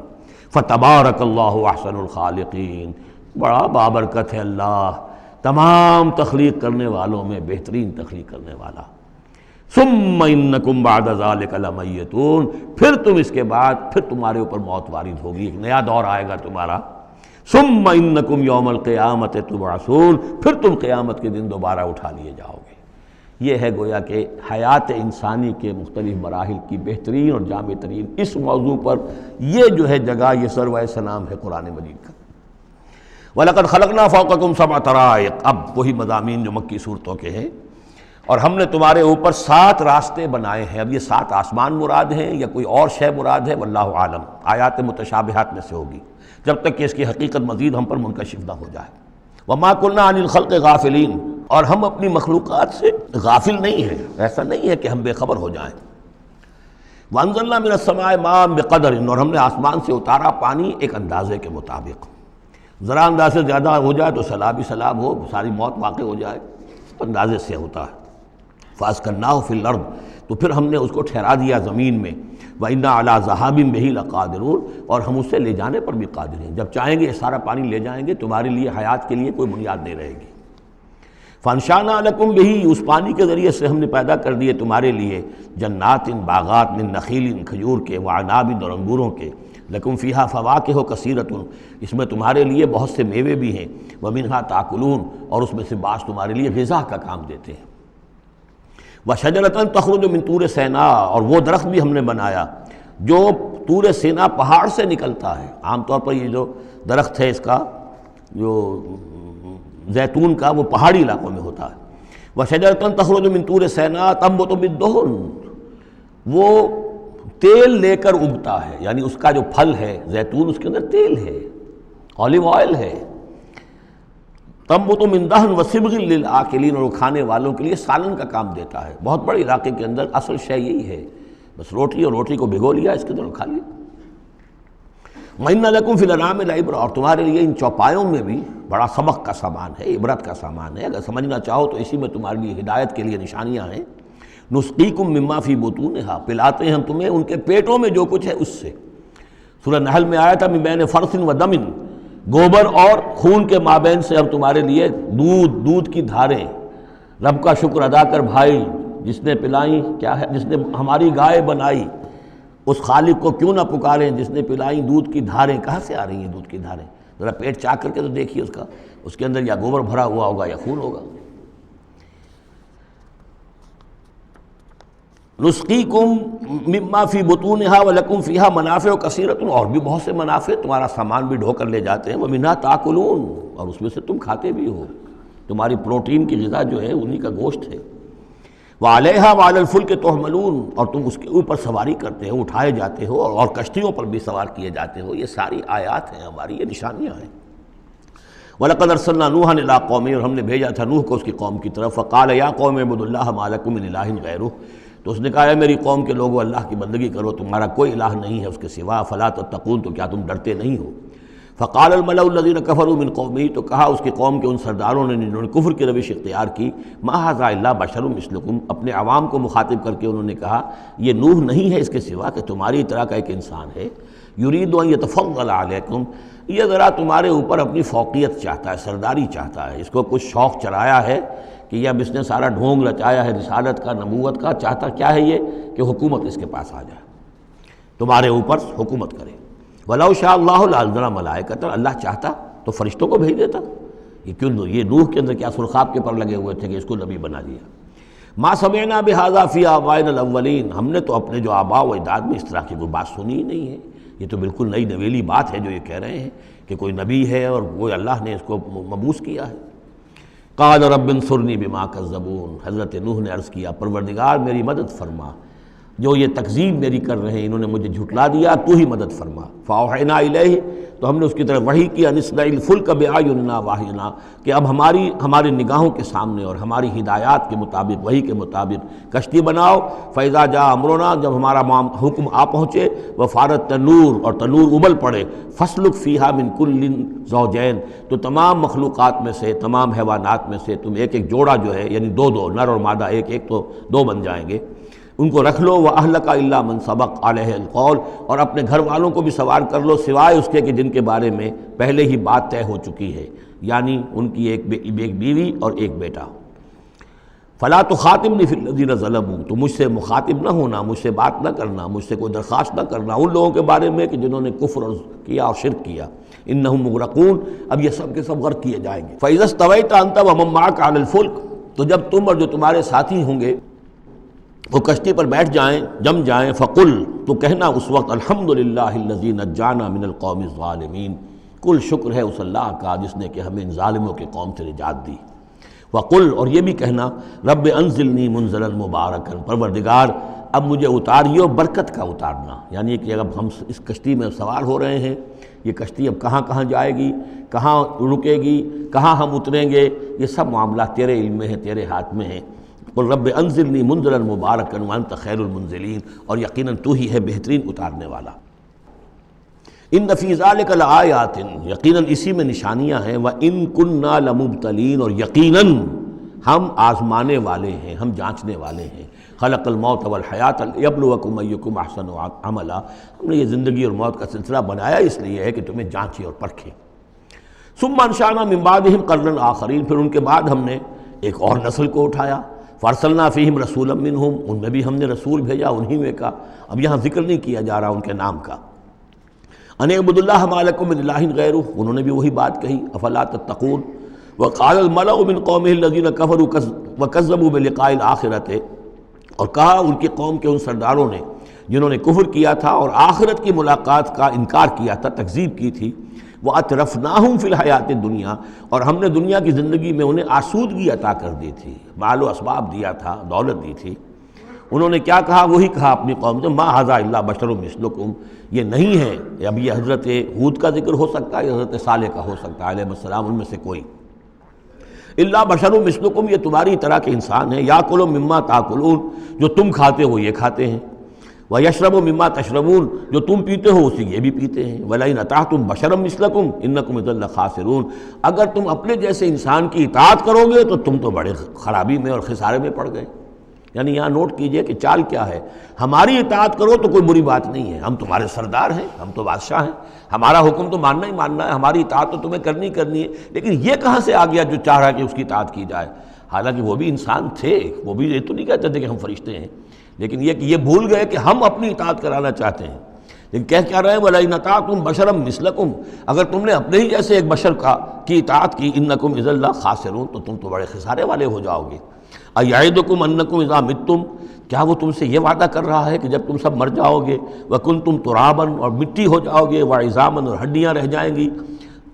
فتبارک اللہ احسن الخالقین، بڑا بابرکت ہے اللہ تمام تخلیق کرنے والوں میں بہترین تخلیق کرنے والا۔ ثم انکم بعد ذلک لمیتون، پھر تم اس کے بعد پھر تمہارے اوپر موت وارد ہوگی، ایک نیا دور آئے گا تمہارا۔ ثم انکم یوم القیامت تبعثون، پھر تم قیامت کے دن دوبارہ اٹھا لیے جاؤ گے۔ یہ ہے گویا کہ حیات انسانی کے مختلف مراحل کی بہترین اور جامع ترین اس موضوع پر یہ جو ہے جگہ، یہ سروۂ سلام ہے قرآن مجید کا۔ وَلَقَدْ خَلَقْنَا فَوْقَكُمْ سَبْعَ طَرَائِقَ، اب وہی مضامین جو مکی صورتوں کے ہیں۔ اور ہم نے تمہارے اوپر 7 راستے بنائے ہیں۔ اب یہ 7 آسمان مراد ہیں یا کوئی اور شے مراد ہے، واللہ عالم، آیات متشابہات میں سے ہوگی، جب تک کہ اس کی حقیقت مزید ہم پر منکشف نہ ہو جائے۔ وَمَا كُنَّا عَنِ الْخَلْقِ غَافِلِينَ، اور ہم اپنی مخلوقات سے غافل نہیں ہیں، ایسا نہیں ہے کہ ہم بے خبر ہو جائیں۔ وَأَنزَلْنَا مِنَ السَّمَاءِ مَاءً بِقَدَرٍ، اور ہم نے آسمان سے اتارا پانی ایک اندازے کے مطابق، ذرا اندازے زیادہ ہو جائے تو سیلاب ہی سیلاب ہو، ساری موت واقع ہو جائے، اندازے سے ہوتا ہے۔ فَأَسْكَنَّاهُ فِي الْأَرْضِ، تو پھر ہم نے اس کو ٹھہرا دیا زمین میں۔ وَإِنَّا عَلَىٰ ذَهَابٍ بِهِ لَقَادِرُونَ، اور ہم اسے لے جانے پر بھی قادر ہیں، جب چاہیں گے سارا پانی لے جائیں گے، تمہارے لیے حیات کے لیے کوئی بنیاد نہیں رہے گی۔ فَأَنشَأْنَا لَكُمْ بِهِ، اس پانی کے ذریعے سے ہم نے پیدا کر دیے تمہارے لیے جنات، باغات، من نخیل، کھجور کے، وعناب، اور انگوروں کے، لکم فیہا فواکہ کثیرۃ، اس میں تمہارے لیے بہت سے میوے بھی ہیں، ومنہا تاکلون، اور اس میں سے بعض تمہارے لیے غذا کا کام دیتے ہیں۔ وشجرۃ تخرج من طور سینا، اور وہ درخت بھی ہم نے بنایا جو طور سینا پہاڑ سے نکلتا ہے۔ عام طور پر یہ جو درخت ہے اس کا جو زیتون کا، وہ پہاڑی علاقوں میں ہوتا ہے۔ وشجرۃ تخرج من طور سینا تنبت بالدہن، وہ تیل لے کر اگتا ہے، یعنی اس کا جو پھل ہے زیتون، اس کے اندر تیل ہے، اولیو آئل ہے۔ تنبت من دہن وصبغ للآکلین، اور وہ کھانے والوں کے لیے سالن کا کام دیتا ہے۔ بہت بڑے علاقے کے اندر اصل شے یہی ہے بس روٹی اور روٹی کو بھگو لیا، اس کے اندر کھا لیا۔ وَإِنَّ لَكُمْ فِي الْأَنْعَامِ لَعِبْرَةً، اور تمہارے لیے ان چوپایوں میں بھی بڑا سبق کا سامان ہے، عبرت کا سامان ہے، اگر سمجھنا چاہو تو اسی میں تمہارے لیے ہدایت کے لیے نشانیاں ہیں۔ نُسْقِيكُم مِّمَّا فِي بُطُونِهَا، پلاتے ہیں ہم تمہیں ان کے پیٹوں میں جو کچھ ہے اس سے۔ سورہ نحل میں آیا تھا مِن بَيْنِ فَرْثٍ وَدَمٍ، گوبر اور خون کے مابین سے ہم تمہارے لیے دودھ کی دھاریں۔ رب کا شکر ادا کر بھائی، جس نے پلائیں کیا ہے، جس نے ہماری گائے بنائی، اس خالق کو کیوں نہ پکاریں جس نے پلائیں دودھ کی دھاریں۔ کہاں سے آ رہی ہیں دودھ کی دھاریں؟ ذرا پیٹ چاک کر کے تو دیکھیے اس کے اندر یا گوبر بھرا ہوا ہوگا یا خون ہوگا۔ نسقیکم مما فی بطونہا ولکم فیہا منافع کثیرۃ، اور بھی بہت سے منافع، تمہارا سامان بھی ڈھو کر لے جاتے ہیں۔ ومنہا تاکلون، اور اس میں سے تم کھاتے بھی ہو، تمہاری پروٹین کی غذا جو ہے انہی کا گوشت ہے۔ وعلیہا وعلی الفلک تحملون، اور تم اس کے اوپر سواری کرتے ہو، اٹھائے جاتے ہو، اور کشتیوں پر بھی سوار کیے جاتے ہو۔ یہ ساری آیات ہیں ہماری، یہ نشانیاں ہیں۔ وَلَقَدْ أَرْسَلْنَا نُوحًا إِلَىٰ قَوْمِهِ، اور ہم نے بھیجا تھا نوح کو اس کی قوم کی طرف۔ فَقَالَ يَا قَوْمِ اعْبُدُوا اللَّهَ مَا لَكُم مِّنْ إِلَٰهٍ غَيْرُهُ، تو اس نے کہا ہے میری قوم کے لوگوں اللہ کی بندگی کرو، تمہارا کوئی الہ نہیں ہے اس کے سوا۔ فَلَا تَتَّقُونَ، تو کیا تم ڈرتے نہیں ہو؟ فقال الملأ الذين كفروا من قومه، تو کہا اس کی قوم کے ان سرداروں نے جنہوں نے کفر کی روش اختیار کی، ما هذا الا بشر مثلكم، اپنے عوام کو مخاطب کر کے انہوں نے کہا یہ نوح نہیں ہے اس کے سوا کہ تمہاری طرح کا ایک انسان ہے۔ یرید ان يتفضل علیکم، یہ ذرا تمہارے اوپر اپنی فوقیت چاہتا ہے، سرداری چاہتا ہے، اس کو کچھ شوق چرایا ہے کہ اب اس نے سارا ڈھونگ رچایا ہے رسالت کا، نبوت کا، چاہتا کیا ہے یہ کہ حکومت اس کے پاس آ جائے، تمہارے اوپر حکومت کرے۔ وَلَوْ شَاءَ اللَّهُ لَأَنزَلَ مَلَائِكَةً، اللہ چاہتا تو فرشتوں کو بھیج دیتا۔ یہ کیوں، یہ نوح کے اندر کیا سرخاب کے پر لگے ہوئے تھے کہ اس کو نبی بنا دیا۔ مَا سَمِعْنَا بِهَذَا فِي آبَائِنَا الْأَوَّلِينَ، ہم نے تو اپنے جو آباء و اجداد میں اس طرح کی کوئی بات سنی ہی نہیں ہے۔ یہ تو بالکل نئی نویلی بات ہے جو یہ کہہ رہے ہیں کہ کوئی نبی ہے اور وہ اللہ نے اس کو مبعوث کیا ہے۔ قال رب انصرنی بما کذبون، حضرت نوح نے عرض کیا پروردگار میری مدد فرما، جو یہ تکذیب میری کر رہے ہیں، انہوں نے مجھے جھٹلا دیا، تو ہی مدد فرما۔ فاوحینا الیہ، تو ہم نے اس کی طرف وحی کیا، نصنع الفلک باعیننا واحینا، کہ اب ہماری نگاہوں کے سامنے اور ہماری ہدایات کے مطابق، وحی کے مطابق کشتی بناؤ۔ فاذا جاء امرنا، جب ہمارا حکم آ پہنچے، وفارت تنور، اور تنور ابل پڑے، فاسلک فیہا من کل زوجین، تو تمام مخلوقات میں سے، تمام حیوانات میں سے تم ایک ایک جوڑا جو ہے، یعنی دو نر اور مادہ ایک ایک، تو دو بن جائیں گے، ان کو رکھ لو۔ وَأَهْلَكَ إِلَّا مَنْ سَبَقَ عَلَيْهِ الْقَوْلُ، اور اپنے گھر والوں کو بھی سوار کر لو سوائے اس کے کہ جن کے بارے میں پہلے ہی بات طے ہو چکی ہے، یعنی ان کی ایک بیوی اور ایک بیٹا۔ فَلَا تُخَاطِبْنِي فِي الَّذِينَ ظَلَمُوا، تو مجھ سے مخاطب نہ ہونا، مجھ سے بات نہ کرنا، مجھ سے کوئی درخواست نہ کرنا ان لوگوں کے بارے میں کہ جنہوں نے کفر کیا اور شرک کیا۔ إِنَّهُمْ مُغْرَقُونَ، اب یہ سب کے سب غرق کیے جائیں گے۔ فَإِذَا اسْتَوَيْتَ أَنْتَ وَمَن مَّعَكَ عَلَى الْفُلْكِ، تو جب تم اور جو تمہارے ساتھی ہوں گے وہ کشتی پر بیٹھ جائیں، جم جائیں، فقل، تو کہنا اس وقت الحمدللہ الذی نجانا من القوم الظالمین، کل شکر ہے اس اللہ کا جس نے کہ ہمیں ان ظالموں کی قوم سے نجات دی۔ وقل، اور یہ بھی کہنا رب انزلنی منزلا مبارکا، پروردگار اب مجھے اتاریو برکت کا اتارنا، یعنی کہ اب ہم اس کشتی میں سوار ہو رہے ہیں، یہ کشتی اب کہاں کہاں جائے گی، کہاں رکے گی، کہاں ہم اتریں گے، یہ سب معاملات تیرے علم میں ہیں، تیرے ہاتھ میں ہیں۔ قل رب انزلنی منزلا مبارکا وانت خیر المنزلین، اور یقیناً تو ہی ہے بہترین اتارنے والا۔ ان فی ذلک لآیات، یقیناً اسی میں نشانیاں ہیں، وان کنا لمبتلین، اور یقیناً ہم آزمانے والے ہیں، ہم جانچنے والے ہیں۔ خلق الموت والحیات لیبلوکم ایکم احسن عملا، ہم نے یہ زندگی اور موت کا سلسلہ بنایا اس لیے ہے کہ تمہیں جانچے اور پرکھے۔ ثم انشأنا من بعدہم قرنا آخرین، پھر ان کے بعد ہم نے ایک اور نسل کو اٹھایا۔ فارسلنا فیہم رسولا منہم، ان میں بھی ہم نے رسول بھیجا انہی میں کا، اب یہاں ذکر نہیں کیا جا رہا ان کے نام کا۔ ان اعبدوا اللہ ما لکم من الہ غیرہ، انہوں نے بھی وہی بات کہی، افلا تتقون۔ وقال الملأ من قومہ الذین کفروا وکذبوا بلقاء الآخرۃ، اور کہا ان کی قوم کے ان سرداروں نے جنہوں نے کفر کیا تھا اور آخرت کی ملاقات کا انکار کیا تھا، تکذیب کی تھی، وَأَتْرَفْنَاهُمْ فِي الْحَيَاةِ الدُّنْيَا، اور ہم نے دنیا کی زندگی میں انہیں آسودگی عطا کر دی تھی، مال و اسباب دیا تھا، دولت دی تھی۔ انہوں نے کیا کہا، وہی کہا اپنی قوم سے، مَا هَذَا إِلَّا بَشَرٌ مِثْلُكُمْ، یہ نہیں ہے، اب یہ حضرت ہود کا ذکر ہو سکتا ہے، حضرت صالح کا ہو سکتا ہے علیہ السلام، ان میں سے کوئی۔ إِلَّا بَشَرٌ مِثْلُكُمْ، یہ تمہاری طرح کے انسان ہیں، یَأْکُلُ مِمَّا تَأْکُلُونَ، جو تم کھاتے ہو یہ کھاتے ہیں، وَيَشْرَبُ مِمَّا تَشْرَبُونَ، جو تم پیتے ہو اسی یہ بھی پیتے ہیں، وَلَئِنْ أَطَعْتُمْ بَشَرًا مِثْلَكُمْ إِنَّكُمْ إِذًا لَخَاسِرُونَ، اگر تم اپنے جیسے انسان کی اطاعت کرو گے تو تم تو بڑے خرابی میں اور خسارے میں پڑ گئے۔ یعنی یہاں نوٹ کیجئے کہ چال کیا ہے، ہماری اطاعت کرو تو کوئی بری بات نہیں ہے، ہم تمہارے سردار ہیں، ہم تو بادشاہ ہیں، ہمارا حکم تو ماننا ہی ماننا ہے، ہماری اطاعت تو تمہیں کرنی ہے، لیکن یہ کہاں سے آ گیا جو چاہ رہا ہے کہ اس کی اطاعت کی جائے؟ حالانکہ وہ بھی انسان تھے، وہ بھی یہ تو نہیں کہتے تھے کہ ہم فرشتے ہیں، لیکن یہ کہ یہ بھول گئے کہ ہم اپنی اطاعت کرانا چاہتے ہیں۔ لیکن کہہ کیا رہے ہیں، وَلَئِنْ أَطَعْتُمْ بَشَرًا مِثْلَكُمْ، اگر تم نے اپنے ہی جیسے ایک بشر کی اطاعت کی، إِنَّكُمْ إِذًا لَخَاسِرُونَ، تو تم تو بڑے خسارے والے ہو جاؤ گے۔ أَيَعِدُكُمْ أَنَّكُمْ إِذَا مِتُّمْ، کیا وہ تم سے یہ وعدہ کر رہا ہے کہ جب تم سب مر جاؤ گے، وَكُنْتُمْ تُرَابًا، اور مٹی ہو جاؤ گے، وَعِظَامًا، اور ہڈیاں رہ جائیں گی،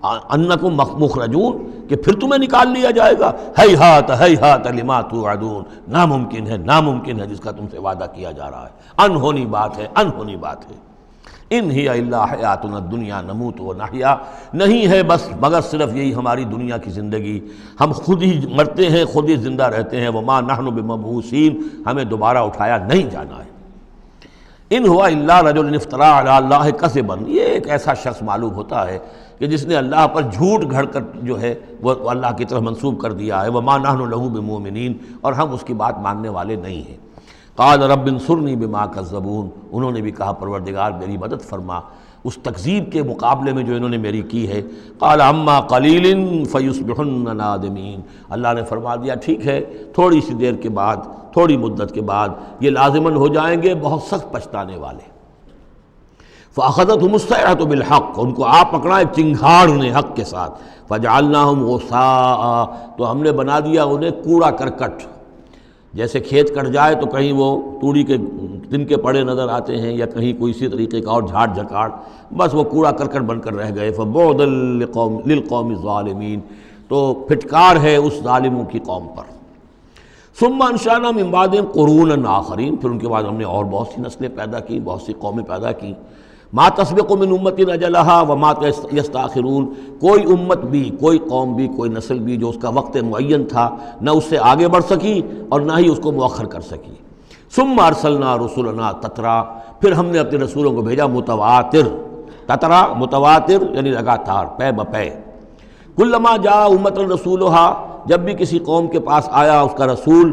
انکم مخرجون، کہ پھر تمہیں نکال لیا جائے گا، ہیہات ہیہات لما توعدون، ناممکن ہے ناممکن ہے جس کا تم سے وعدہ کیا جا رہا ہے، انہونی بات ہے انہونی بات ہے۔ ان ہی الا حیاتنا الدنیا نموت و نحیا، نہیں ہے بس مگر صرف یہی ہماری دنیا کی زندگی، ہم خود ہی مرتے ہیں خود ہی زندہ رہتے ہیں، وما نحن بمبعوثین، ہمیں دوبارہ اٹھایا نہیں جانا ہے۔ ان ہوا الا رجل افترا علی اللہ کذبا، یہ ایک ایسا شخص معلوم ہوتا ہے کہ جس نے اللہ پر جھوٹ گھڑ کر جو ہے وہ اللہ کی طرف منسوب کر دیا ہے، وما نحن لہ بمؤمنین، اور ہم اس کی بات ماننے والے نہیں ہیں۔ قال رب انصرنی بما کذبون، انہوں نے بھی کہا پروردگار میری مدد فرما اس تکذیب کے مقابلے میں جو انہوں نے میری کی ہے۔ قال اما قلیل فیصبحن نادمین، اللہ نے فرما دیا ٹھیک ہے تھوڑی سی دیر کے بعد، تھوڑی مدت کے بعد یہ لازماً ہو جائیں گے بہت سخت پچھتانے والے۔ فاخذتهم الصیحۃ بالحق، ان کو آپ پکڑا ایک چنگھاڑ انہیں حق کے ساتھ، فجعلناہم غثاء، تو ہم نے بنا دیا انہیں کوڑا کرکٹ، جیسے کھیت کٹ جائے تو کہیں وہ توڑی کے تنکے پڑے نظر آتے ہیں یا کہیں کوئی اسی طریقے کا اور جھاڑ جھکاڑ، بس وہ کوڑا کرکٹ بن کر رہ گئے۔ فبعدا للقوم الظالمین، تو پھٹکار ہے اس ظالموں کی قوم پر۔ ثم انشأنا من بعدهم قرونا آخرین، پھر ان کے بعد ہم نے اور بہت سی نسلیں پیدا کی، بہت سی قومیں پیدا کی۔ ما تسبق من امت اجلها وما یستاخرون، کوئی امت بھی کوئی قوم بھی کوئی نسل بھی جو اس کا وقت معین تھا نہ اس سے آگے بڑھ سکی اور نہ ہی اس کو مؤخر کر سکی۔ ثم ارسلنا رسلنا تترا، پھر ہم نے اپنے رسولوں کو بھیجا متواتر، تترا متواتر یعنی لگاتار پے بپے۔ کلما جاء امۃ رسولها، جب بھی کسی قوم کے پاس آیا اس کا رسول،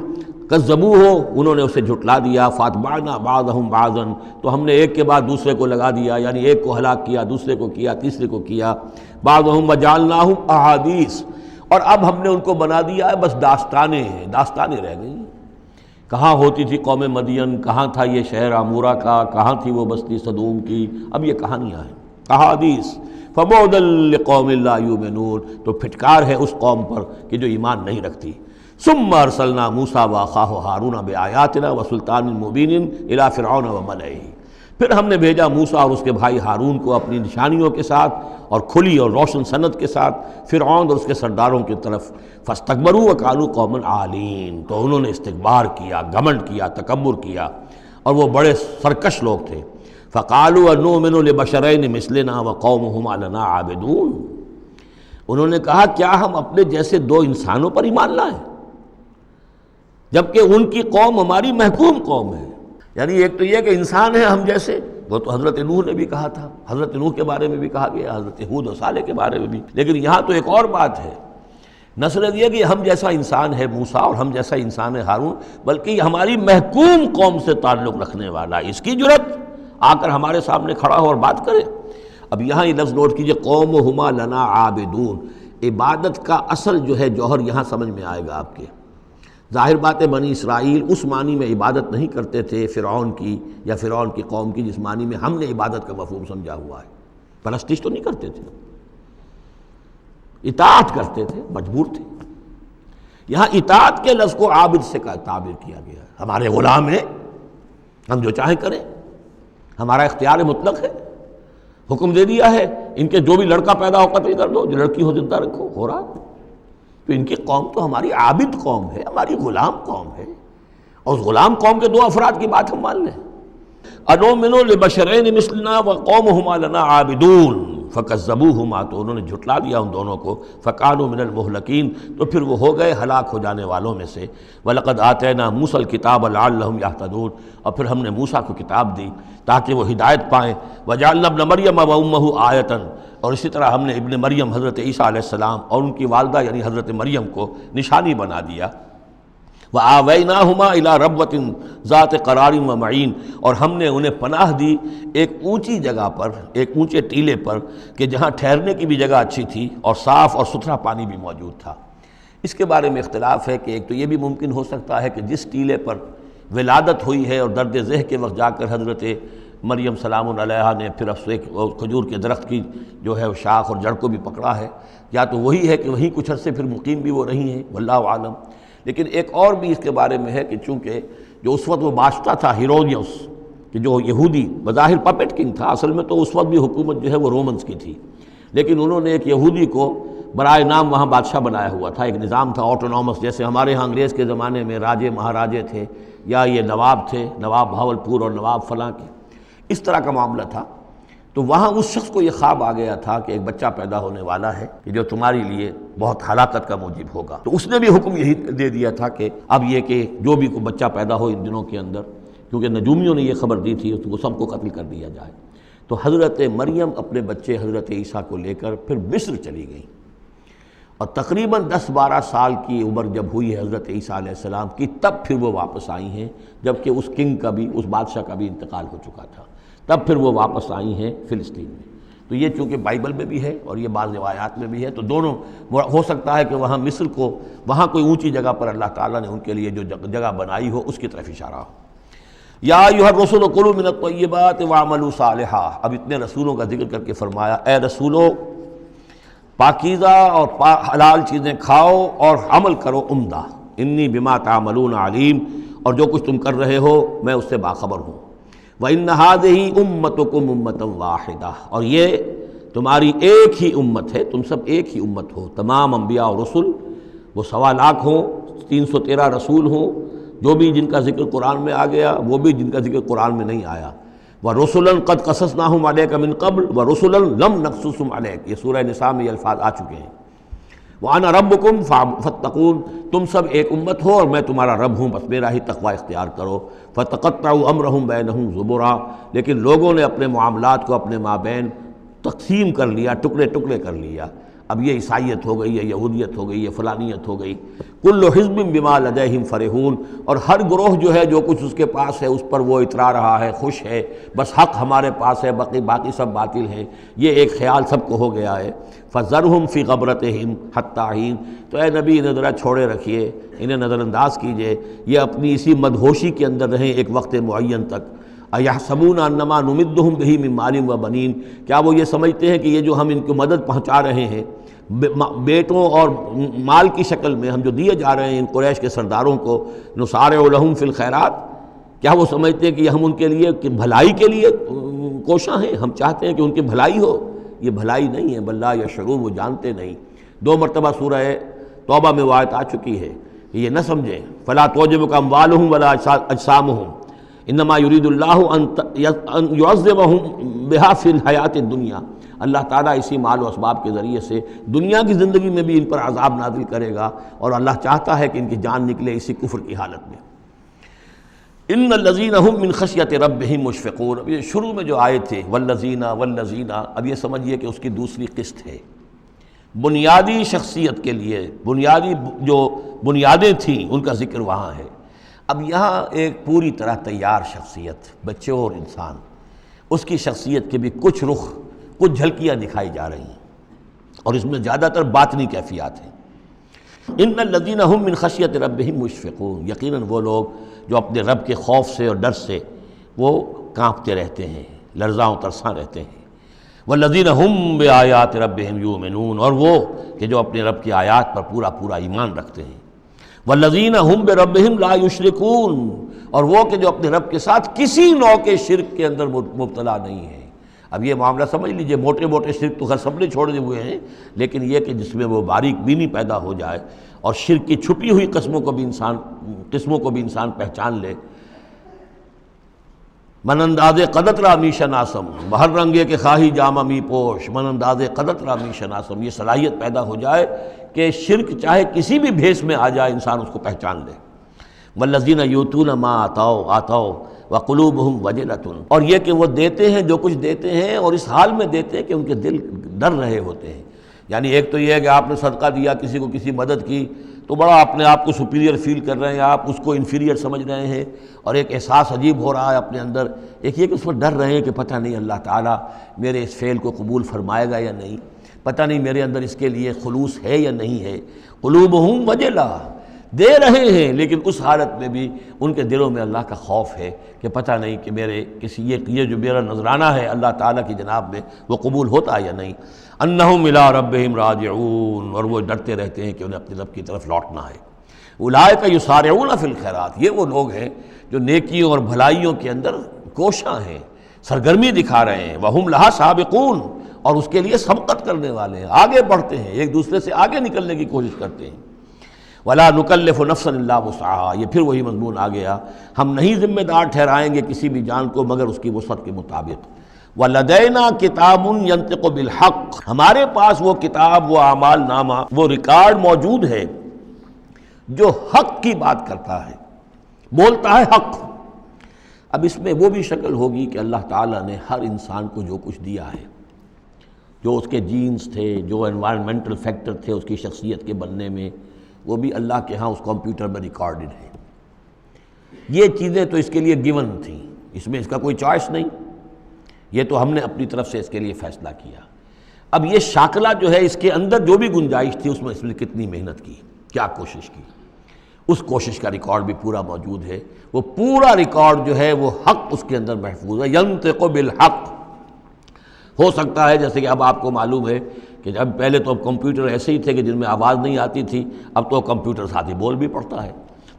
کذبوہ، انہوں نے اسے جھٹلا دیا، فاتبعنا بعضهم بعضا، تو ہم نے ایک کے بعد دوسرے کو لگا دیا، یعنی ایک کو ہلاک کیا، دوسرے کو کیا، تیسرے کو کیا۔ بعضهم وجعلناهم احادیث، اور اب ہم نے ان کو بنا دیا ہے بس داستانیں ہیں، داستانیں رہ گئی۔ کہاں ہوتی تھی قوم مدین، کہاں تھا یہ شہر عمورہ کا، کہاں تھی وہ بستی صدوم کی، اب یہ کہانیاں ہیں، احادیث۔ فبعدا لقوم لا یؤمنون، تو پھٹکار ہے اس قوم پر کہ جو ایمان نہیں رکھتی۔ ثم ارسلنا موسیٰ واخاہ ہارون بآیاتنا وسلطان مبین الی فرعون وملئہ، پھر ہم نے بھیجا موسیٰ اور اس کے بھائی ہارون کو اپنی نشانیوں کے ساتھ اور کھلی اور روشن سند کے ساتھ فرعون اور اس کے سرداروں کی طرف۔ فاستکبروا وکانوا قوما عالین، تو انہوں نے استکبار کیا، گھمنڈ کیا، تکبر کیا، اور وہ بڑے سرکش لوگ تھے۔ فقالوا انؤمن لبشرین مثلنا وقومہما لنا عابدون، انہوں نے کہا کیا ہم اپنے جیسے دو انسانوں پر ایمان لائیں جبکہ ان کی قوم ہماری محکوم قوم ہے۔ یعنی ایک تو یہ کہ انسان ہے ہم جیسے، وہ تو حضرت نوح نے بھی کہا تھا، حضرت نوح کے بارے میں بھی کہا گیا، حضرت ہود و صالح کے بارے میں بھی، لیکن یہاں تو ایک اور بات ہے، نہ صرف یہ کہ ہم جیسا انسان ہے موسیٰ اور ہم جیسا انسان ہے ہارون، بلکہ یہ ہماری محکوم قوم سے تعلق رکھنے والا، اس کی جرت آ کر ہمارے سامنے کھڑا ہو اور بات کرے۔ اب یہاں یہ لفظ نوٹ کیجئے، قومہما لنا عابدون، عبادت کا اصل جو ہے جوہر یہاں سمجھ میں آئے گا آپ کے۔ ظاہر بات ہے بنی اسرائیل اس معنی میں عبادت نہیں کرتے تھے فرعون کی یا فرعون کی قوم کی جس معنی میں ہم نے عبادت کا مفہوم سمجھا ہوا ہے، پرستش تو نہیں کرتے تھے، اطاعت کرتے تھے، مجبور تھے۔ یہاں اطاعت کے لفظ کو عابد سے تعبیر کیا گیا ہے، ہمارے غلام ہیں، ہم جو چاہیں کریں، ہمارا اختیار مطلق ہے، حکم دے دیا ہے ان کے جو بھی لڑکا پیدا ہو قتل کر دو، جو لڑکی ہو زندہ رکھو، ہو رہا۔ تو ان کی قوم تو ہماری عابد قوم ہے، ہماری غلام قوم ہے، اور اس غلام قوم کے دو افراد کی بات ہم مان لیں۔ انؤمن لبشرین مثلنا وقومہما لنا عابدون فکذبوہما، تو انہوں نے جھٹلا دیا ان دونوں کو، فکانوا من المہلکین، تو پھر وہ ہو گئے ہلاک ہو جانے والوں میں سے۔ وَلَقَدْ آتَيْنَا مُوسَى الْكِتَابَ لَعَلَّهُمْ يَهْتَدُونَ، اور پھر ہم نے موسیٰ کو کتاب دی تاکہ وہ ہدایت پائیں۔ وَجَعَلْنَا ابْنَ مَرْيَمَ وَأُمَّهُ آیَةً، اور اسی طرح ہم نے ابن مریم حضرت عیسیٰ علیہ السلام اور ان کی والدہ یعنی حضرت مریم کو نشانی بنا دیا۔ وَآوَيْنَاهُمَا إِلَىٰ رَبْوَةٍ ذَاتِ قَرَارٍ وَمَعِينٍ، اور ہم نے انہیں پناہ دی ایک اونچی جگہ پر، ایک اونچے ٹیلے پر کہ جہاں ٹھہرنے کی بھی جگہ اچھی تھی اور صاف اور ستھرا پانی بھی موجود تھا۔ اس کے بارے میں اختلاف ہے کہ ایک تو یہ بھی ممکن ہو سکتا ہے کہ جس ٹیلے پر ولادت ہوئی ہے اور درد ذہ کے وقت جا کر حضرت مریم سلام علیہا نے پھر کھجور کے درخت کی جو ہے شاخ اور جڑ کو بھی پکڑا ہے، یا تو وہی ہے کہ وہیں کچھ عرصے پھر مقیم بھی وہ رہی ہیں، واللہ عالم۔ لیکن ایک اور بھی اس کے بارے میں ہے کہ چونکہ جو اس وقت وہ بادشاہ تھا ہیرودیوس، کہ جو یہودی بظاہر پپٹ کنگ تھا، اصل میں تو اس وقت بھی حکومت جو ہے وہ رومنز کی تھی، لیکن انہوں نے ایک یہودی کو برائے نام وہاں بادشاہ بنایا ہوا تھا۔ ایک نظام تھا آٹونومس، جیسے ہمارے ہاں انگریز کے زمانے میں راجے مہاراجے تھے یا یہ نواب تھے، نواب بھاولپور اور نواب فلاں کے، اس طرح کا معاملہ تھا۔ تو وہاں اس شخص کو یہ خواب آ گیا تھا کہ ایک بچہ پیدا ہونے والا ہے کہ جو تمہاری لیے بہت ہلاکت کا موجب ہوگا، تو اس نے بھی حکم یہی دے دیا تھا کہ اب یہ کہ جو بھی کوئی بچہ پیدا ہو ان دنوں کے اندر، کیونکہ نجومیوں نے یہ خبر دی تھی، تو وہ سب کو قتل کر دیا جائے۔ تو حضرت مریم اپنے بچے حضرت عیسیٰ کو لے کر پھر مصر چلی گئیں، اور تقریباً 10-12 سال کی عمر جب ہوئی ہے حضرت عیسیٰ علیہ السلام کی، تب پھر وہ واپس آئی ہیں، جبکہ اس کنگ کا بھی، اس بادشاہ کا بھی انتقال ہو چکا تھا، تب پھر وہ واپس آئی ہیں فلسطین میں۔ تو یہ چونکہ بائبل میں بھی ہے اور یہ بعض روایات میں بھی ہے، تو دونوں ہو سکتا ہے کہ وہاں مصر کو، وہاں کوئی اونچی جگہ پر اللہ تعالیٰ نے ان کے لیے جو جگہ بنائی ہو اس کی طرف اشارہ ہو۔ یا ایھا الرسل کلوا من الطیبات واعملوا صالحا، اب اتنے رسولوں کا ذکر کر کے فرمایا اے رسولو پاکیزہ اور حلال چیزیں کھاؤ اور عمل کرو عمدہ، انی بما تعملون علیم، اور جو کچھ تم کر رہے ہو میں اس سے باخبر ہوں۔ وَإِنَّ هَٰذِهِ أُمَّتُكُمْ أُمَّةً وَاحِدَةً، اور یہ تمہاری ایک ہی امت ہے، تم سب ایک ہی امت ہو۔ تمام انبیاء اور رسل، وہ 1.25 لاکھ ہوں، 313 رسول ہوں، جو بھی جن کا ذکر قرآن میں آ گیا، وہ بھی جن کا ذکر قرآن میں نہیں آیا۔ وَرُسُلًا قَدْ قَصَصْنَاهُمْ عَلَيْكَ مِن قَبْلُ وَرُسُلًا لَمْ نَقْصُصْهُمْ عَلَيْكَ، یہ سورہ نساء میں یہ الفاظ آ چکے ہیں۔ وَأَنَا رَبُّكُمْ فَاتَّقُونِ، تم سب ایک امت ہو اور میں تمہارا رب ہوں، بس میرا ہی تقوی اختیار کرو۔ فَتَقَطَّعُوا أَمْرَهُمْ بَيْنَهُمْ زُبُرًا، لیکن لوگوں نے اپنے معاملات کو اپنے مابین تقسیم کر لیا، ٹکڑے ٹکڑے کر لیا۔ اب یہ عیسائیت ہو گئی، یہ یہودیت ہو گئی، یہ فلانیت ہو گئی۔ کل حزب بما لدیہم فرحون، اور ہر گروہ جو ہے جو کچھ اس کے پاس ہے اس پر وہ اترا رہا ہے، خوش ہے، بس حق ہمارے پاس ہے، باقی سب باطل ہیں، یہ ایک خیال سب کو ہو گیا ہے۔ فذرہم فی غبرتہم حتی حین، تو اے نبی انہیں ذرا چھوڑے رکھیے، انہیں نظر انداز کیجئے، یہ اپنی اسی مدہوشی کے اندر رہیں ایک وقت معین تک۔ اَیَحْسَبُونَ أَنَّمَا نُمِدُّهُم بِهِ مِن مَالٍ وَبَنِینَ، کیا وہ یہ سمجھتے ہیں کہ یہ جو ہم ان کو مدد پہنچا رہے ہیں بیٹوں اور مال کی شکل میں، ہم جو دیے جا رہے ہیں ان قریش کے سرداروں کو، نُسَارِعُ لَهُم فِی الْخَیرَات، کیا وہ سمجھتے ہیں کہ ہم ان کے لیے کہ بھلائی کے لیے کوشاں ہیں، ہم چاہتے ہیں کہ ان کی بھلائی ہو؟ یہ بھلائی نہیں ہے، بل لا یشعرون، وہ جانتے نہیں۔ 2 مرتبہ سورہ توبہ میں وہ آیت آ چکی ہے کہ یہ نہ سمجھیں، فلا تعجبک اموالہم ولا اجسامہم انما یرید اللہ ان یعذبہم بہا فی الحیات الدنیا، اللہ تعالیٰ اسی مال و اسباب کے ذریعے سے دنیا کی زندگی میں بھی ان پر عذاب نازل کرے گا، اور اللہ چاہتا ہے کہ ان کی جان نکلے اسی کفر کی حالت میں۔ ان الذین هم من خشیۃ ربہم مشفقون، اب یہ شروع میں جو آئے تھے والذین، اب یہ سمجھیے کہ اس کی دوسری قسط ہے۔ بنیادی شخصیت کے لیے بنیادی جو بنیادیں تھیں ان کا ذکر وہاں ہے۔ اب یہاں ایک پوری طرح تیار شخصیت، بچے اور انسان، اس کی شخصیت کے بھی کچھ رخ، کچھ جھلکیاں دکھائی جا رہی ہیں، اور اس میں زیادہ تر باطنی کیفیات ہیں۔ ان الذین هم من خشیۃ ربہم مشفقون، یقیناً وہ لوگ جو اپنے رب کے خوف سے اور ڈر سے وہ کانپتے رہتے ہیں، لرزاں و ترساں رہتے ہیں۔ والذین هم بآیات ربہم یؤمنون، اور وہ کہ جو اپنے رب کی آیات پر پورا پورا ایمان رکھتے ہیں۔ والذین هم بربہم لا یشرکون، اور وہ کہ جو اپنے رب کے ساتھ کسی نوع کے شرک کے اندر مبتلا نہیں ہے۔ اب یہ معاملہ سمجھ لیجئے، موٹے موٹے شرک تو خیر سب نے چھوڑے ہوئے ہیں، لیکن یہ کہ جس میں وہ باریک بینی پیدا ہو جائے اور شرک کی چھپی ہوئی قسموں کو بھی انسان پہچان لے۔ من انداز قدت را می شناسم، بہر رنگے کے خواہی جامہ می پوش، من انداز قدت را می شناسم، یہ صلاحیت پیدا ہو جائے کہ شرک چاہے کسی بھی بھیس میں آ جائے انسان اس کو پہچان لے۔ والذین یؤتون ما آتوا وقلوبہم وجلۃ، اور یہ کہ وہ دیتے ہیں جو کچھ دیتے ہیں اور اس حال میں دیتے ہیں کہ ان کے دل ڈر رہے ہوتے ہیں۔ یعنی ایک تو یہ ہے کہ آپ نے صدقہ دیا، کسی کو کسی مدد کی تو بڑا اپنے آپ کو سپیریئر فیل کر رہے ہیں، آپ اس کو انفیریئر سمجھ رہے ہیں اور ایک احساس عجیب ہو رہا ہے اپنے اندر۔ ایک یہ کہ اس پر ڈر رہے ہیں کہ پتہ نہیں اللہ تعالیٰ میرے اس فعل کو قبول فرمائے گا یا نہیں، پتہ نہیں میرے اندر اس کے لیے خلوص ہے یا نہیں ہے۔ قلوبہم وجلہ، دے رہے ہیں لیکن اس حالت میں بھی ان کے دلوں میں اللہ کا خوف ہے کہ پتہ نہیں کہ میرے کسی یہ جو میرا نذرانہ ہے اللہ تعالیٰ کی جناب میں وہ قبول ہوتا ہے یا نہیں۔ انہم الی ربہم راجعون، اور وہ ڈرتے رہتے ہیں کہ انہیں اپنے رب کی طرف لوٹنا ہے۔ اولئک یسارعون فی الخیرات، یہ وہ لوگ ہیں جو نیکیوں اور بھلائیوں کے اندر کوشاں ہیں، سرگرمی دکھا رہے ہیں۔ وہم لہا سابقون، اور اس کے لیے سبقت کرنے والے ہیں، آگے بڑھتے ہیں، ایک دوسرے سے آگے نکلنے کی کوشش کرتے ہیں۔ ولا نکلف نفسا الا وسعها، یہ پھر وہی مضمون آ گیا، ہم نہیں ذمہ دار ٹھہرائیں گے کسی بھی جان کو مگر اس کی وسعت کے مطابق۔ وَلَدَيْنَا كِتَابٌ يَنطِقُ بِالْحَقِّ، ہمارے پاس وہ کتاب، وہ اعمال نامہ، وہ ریکارڈ موجود ہے جو حق کی بات کرتا ہے، بولتا ہے حق۔ اب اس میں وہ بھی شکل ہوگی کہ اللہ تعالیٰ نے ہر انسان کو جو کچھ دیا ہے، جو اس کے جینز تھے، جو انوائرمنٹل فیکٹر تھے اس کی شخصیت کے بننے میں، وہ بھی اللہ کے ہاں اس کمپیوٹر میں ریکارڈڈ ہے۔ یہ چیزیں تو اس کے لیے گیون تھیں، اس میں اس کا کوئی چوائس نہیں، یہ تو ہم نے اپنی طرف سے اس کے لیے فیصلہ کیا۔ اب یہ شاکلہ جو ہے، اس کے اندر جو بھی گنجائش تھی اس میں کتنی محنت کی، کیا کوشش کی، اس کوشش کا ریکارڈ بھی پورا موجود ہے۔ وہ پورا ریکارڈ جو ہے وہ حق اس کے اندر محفوظ ہے۔ ینطق بالحق، ہو سکتا ہے جیسے کہ اب آپ کو معلوم ہے کہ جب پہلے تو اب کمپیوٹر ایسے ہی تھے کہ جن میں آواز نہیں آتی تھی، اب تو کمپیوٹر ساتھ ہی بول بھی پڑتا ہے۔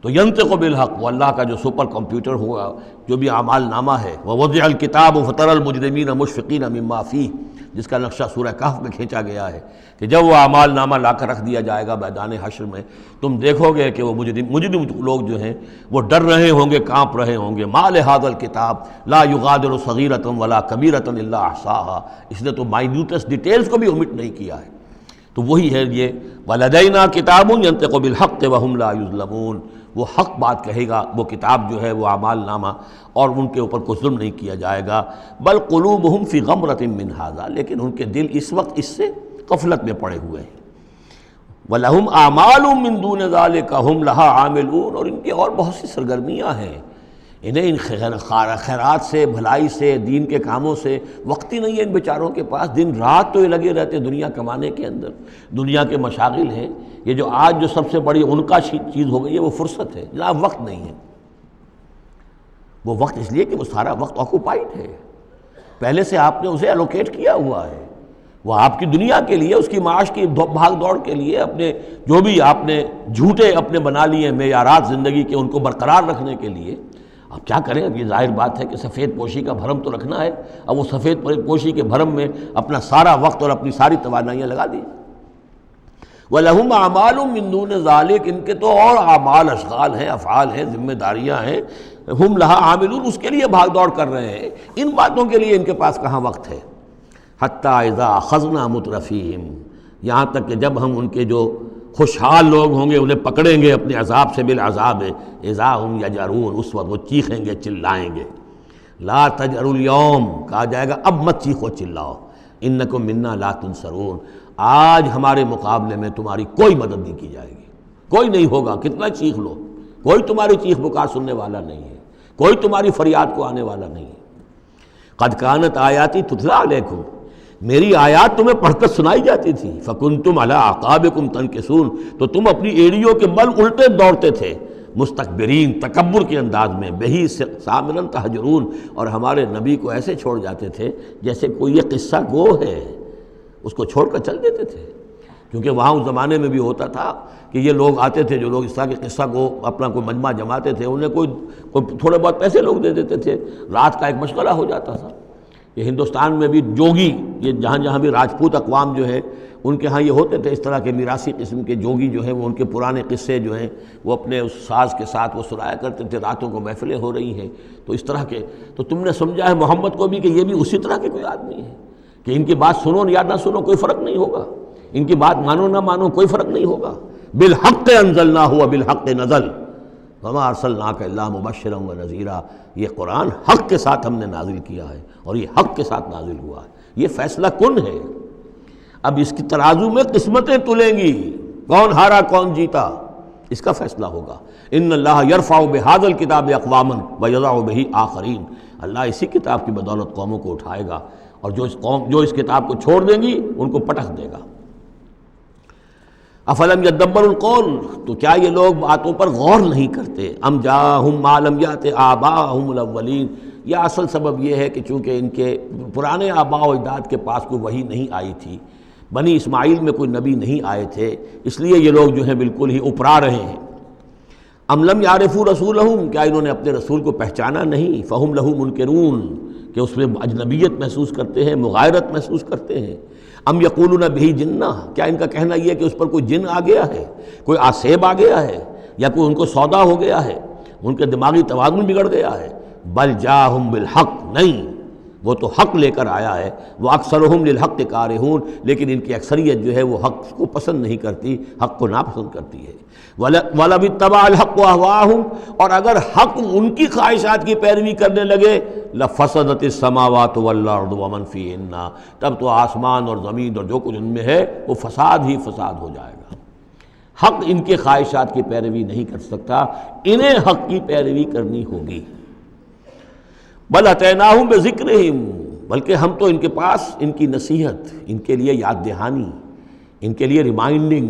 تو ینطق بالحق، وہ اللہ کا جو سپر کمپیوٹر ہوا، جو بھی اعمال نامہ ہے، ووضع الکتاب فتری المجرمین مشفقین مما فیہ، جس کا نقشہ سورہ کہف میں کھینچا گیا ہے کہ جب وہ اعمال نامہ لا کر رکھ دیا جائے گا میدان حشر میں، تم دیکھو گے کہ وہ مجرم لوگ جو ہیں وہ ڈر رہے ہوں گے، کانپ رہے ہوں گے۔ ما لہذا الکتاب لا یغادر صغیرۃ ولا کبیرۃ الا احصاها، اس نے تو مائنیوٹس ڈیٹیلز کو بھی omit نہیں کیا ہے۔ تو وہی ہے یہ ولدینا کتاب ینطق بالحق وہم لا یظلمون، وہ حق بات کہے گا، وہ کتاب جو ہے وہ اعمال نامہ، اور ان کے اوپر کوئی ظلم نہیں کیا جائے گا۔ بل قلوبہم فی غمرۃ من ھذا، لیکن ان کے دل اس وقت اس سے غفلت میں پڑے ہوئے ہیں۔ وَلَهُمْ أَعْمَالٌ مِّن دُونِ ذَلِكَ هُمْ لَهَا عَامِلُونَ، اور ان کی اور بہت سی سرگرمیاں ہیں، انہیں ان خیرات سے، بھلائی سے، دین کے کاموں سے وقت ہی نہیں ہے ان بیچاروں کے پاس، دن رات تو یہ لگے رہتے دنیا کمانے کے اندر، دنیا کے مشاغل ہیں۔ یہ جو آج جو سب سے بڑی ان کا چیز ہو گئی ہے وہ فرصت ہے، جناب وقت نہیں ہے۔ وہ وقت اس لیے کہ وہ سارا وقت آکوپائڈ ہے، پہلے سے آپ نے اسے الوکیٹ کیا ہوا ہے، وہ آپ کی دنیا کے لیے، اس کی معاش کی بھاگ دوڑ کے لیے، اپنے جو بھی آپ نے جھوٹے اپنے بنا لیے معیارات زندگی کے، ان کو برقرار رکھنے کے لیے۔ اب کیا کریں، اب یہ ظاہر بات ہے کہ سفید پوشی کا بھرم تو رکھنا ہے، اب وہ سفید پوشی کے بھرم میں اپنا سارا وقت اور اپنی ساری توانائیاں لگا دی۔ وَلَهُمْ أَعْمَالٌ مِّن دُونِ ذَلِكَ، ان کے تو اور اعمال، اشغال ہیں، افعال ہیں، ذمہ داریاں ہیں، ہم لَهَا عَامِلُونَ، اس کے لیے بھاگ دوڑ کر رہے ہیں، ان باتوں کے لیے ان کے پاس کہاں وقت ہے۔ حَتَّى إِذَا أَخَذْنَا مُتْرَفِيهِمْ، یہاں تک کہ جب ہم ان کے جو خوشحال لوگ ہوں گے انہیں پکڑیں گے اپنے عذاب سے، بالعذاب اذا ہم یجرون، اس وقت وہ چیخیں گے، چلائیں گے۔ لا تجروا اليوم، کہا جائے گا اب مت چیخو چلاؤ، انکم منا لا تنصرون، آج ہمارے مقابلے میں تمہاری کوئی مدد نہیں کی جائے گی، کوئی نہیں ہوگا، کتنا چیخ لو، کوئی تمہاری چیخ پکار سننے والا نہیں ہے، کوئی تمہاری فریاد کو آنے والا نہیں ہے۔ قد کانت آیاتی تتلی علیکم، میری آیات تمہیں پڑھ کر سنائی جاتی تھی، فکنتم علی اعقابکم تنکسون، تو تم اپنی ایڑیوں کے بل الٹے دوڑتے تھے، مستکبرین، تکبر کے انداز میں، بہی سامرا تہجرون، اور ہمارے نبی کو ایسے چھوڑ جاتے تھے جیسے کوئی یہ قصہ گو ہے، اس کو چھوڑ کر چل دیتے تھے۔ کیونکہ وہاں اس زمانے میں بھی ہوتا تھا کہ یہ لوگ آتے تھے، جو لوگ اس طرح کے قصہ کو اپنا کوئی مجمع جماتے تھے، انہیں کوئی تھوڑے بہت پیسے لوگ دے دیتے تھے، رات کا ایک مشغلہ ہو جاتا تھا، یہ ہندوستان میں بھی جوگی، یہ جہاں جہاں بھی راجپوت اقوام جو ہے ان کے ہاں یہ ہوتے تھے اس طرح کے میراثی قسم کے جوگی جو ہیں، وہ ان کے پرانے قصے جو ہیں وہ اپنے اس ساز کے ساتھ وہ سنایا کرتے تھے، راتوں کو محفلیں ہو رہی ہیں تو اس طرح کے، تو تم نے سمجھا ہے محمد کو بھی کہ یہ بھی اسی طرح کے کوئی آدمی ہے کہ ان کی بات سنو یا نہ سنو کوئی فرق نہیں ہوگا، ان کی بات مانو نہ مانو کوئی فرق نہیں ہوگا. بالحق انزلناہ وبالحق نزل وما ارسلناک الا مبشرا ونذیرا. یہ قرآن حق کے ساتھ ہم نے نازل کیا ہے اور یہ حق کے ساتھ نازل ہوا ہے. یہ فیصلہ کن ہے. اب اس کی ترازو میں قسمتیں تلیں گی، کون ہارا کون جیتا اس کا فیصلہ ہوگا. ان اللہ یرفع بہذا الکتاب اقواما ویضع بہ آخرین. اللہ اسی کتاب کی بدولت قوموں کو اٹھائے گا اور جو اس کتاب کو چھوڑ دیں گی ان کو پٹخ دے گا. افلم یدبروا القول، تو کیا یہ لوگ باتوں پر غور نہیں کرتے؟ ام جاءہم ما لم یأت آباءہم الاولین. یہ اصل سبب یہ ہے کہ چونکہ ان کے پرانے آباء و اجداد کے پاس کوئی وحی نہیں آئی تھی، بنی اسماعیل میں کوئی نبی نہیں آئے تھے، اس لیے یہ لوگ جو ہیں بالکل ہی اپرا رہے ہیں. ام لم یعرفوا رسولہم، کیا انہوں نے اپنے رسول کو پہچانا نہیں؟ فہم لہ منکرون، کہ اس میں اجنبیت محسوس کرتے ہیں، مغایرت محسوس کرتے ہیں. ام یقولون بہ جنہ، کیا ان کا کہنا یہ ہے کہ اس پر کوئی جن آ گیا ہے، کوئی آسیب آ گیا ہے، یا کوئی ان کو سودا ہو گیا ہے، ان کے دماغی توازن بگڑ گیا ہے. بل جاءہم بالحق، نہیں، وہ تو حق لے کر آیا ہے. وہ اکثرہم للحق کارہون، لیکن ان کی اکثریت جو ہے وہ حق کو پسند نہیں کرتی، حق کو ناپسند کرتی ہے. وَلَوِ اتَّبَعَ الْحَقُّ أَهْوَاءَهُمْ، اور اگر حق ان کی خواہشات کی پیروی کرنے لگے، لَفَسَدَتِ السَّمَاوَاتُ وَالْأَرْضُ وَمَنْ فِيهِنَّ، تب تو آسمان اور زمین اور جو کچھ ان میں ہے وہ فساد ہی فساد ہو جائے گا. حق ان کے خواہشات کی پیروی نہیں کر سکتا، انہیں حق کی پیروی کرنی ہوگی. بل اتیناہم بذکرہم، بلکہ ہم تو ان کے پاس ان کی نصیحت، ان کے لیے یاد دہانی، ان کے لیے ریمائنڈنگ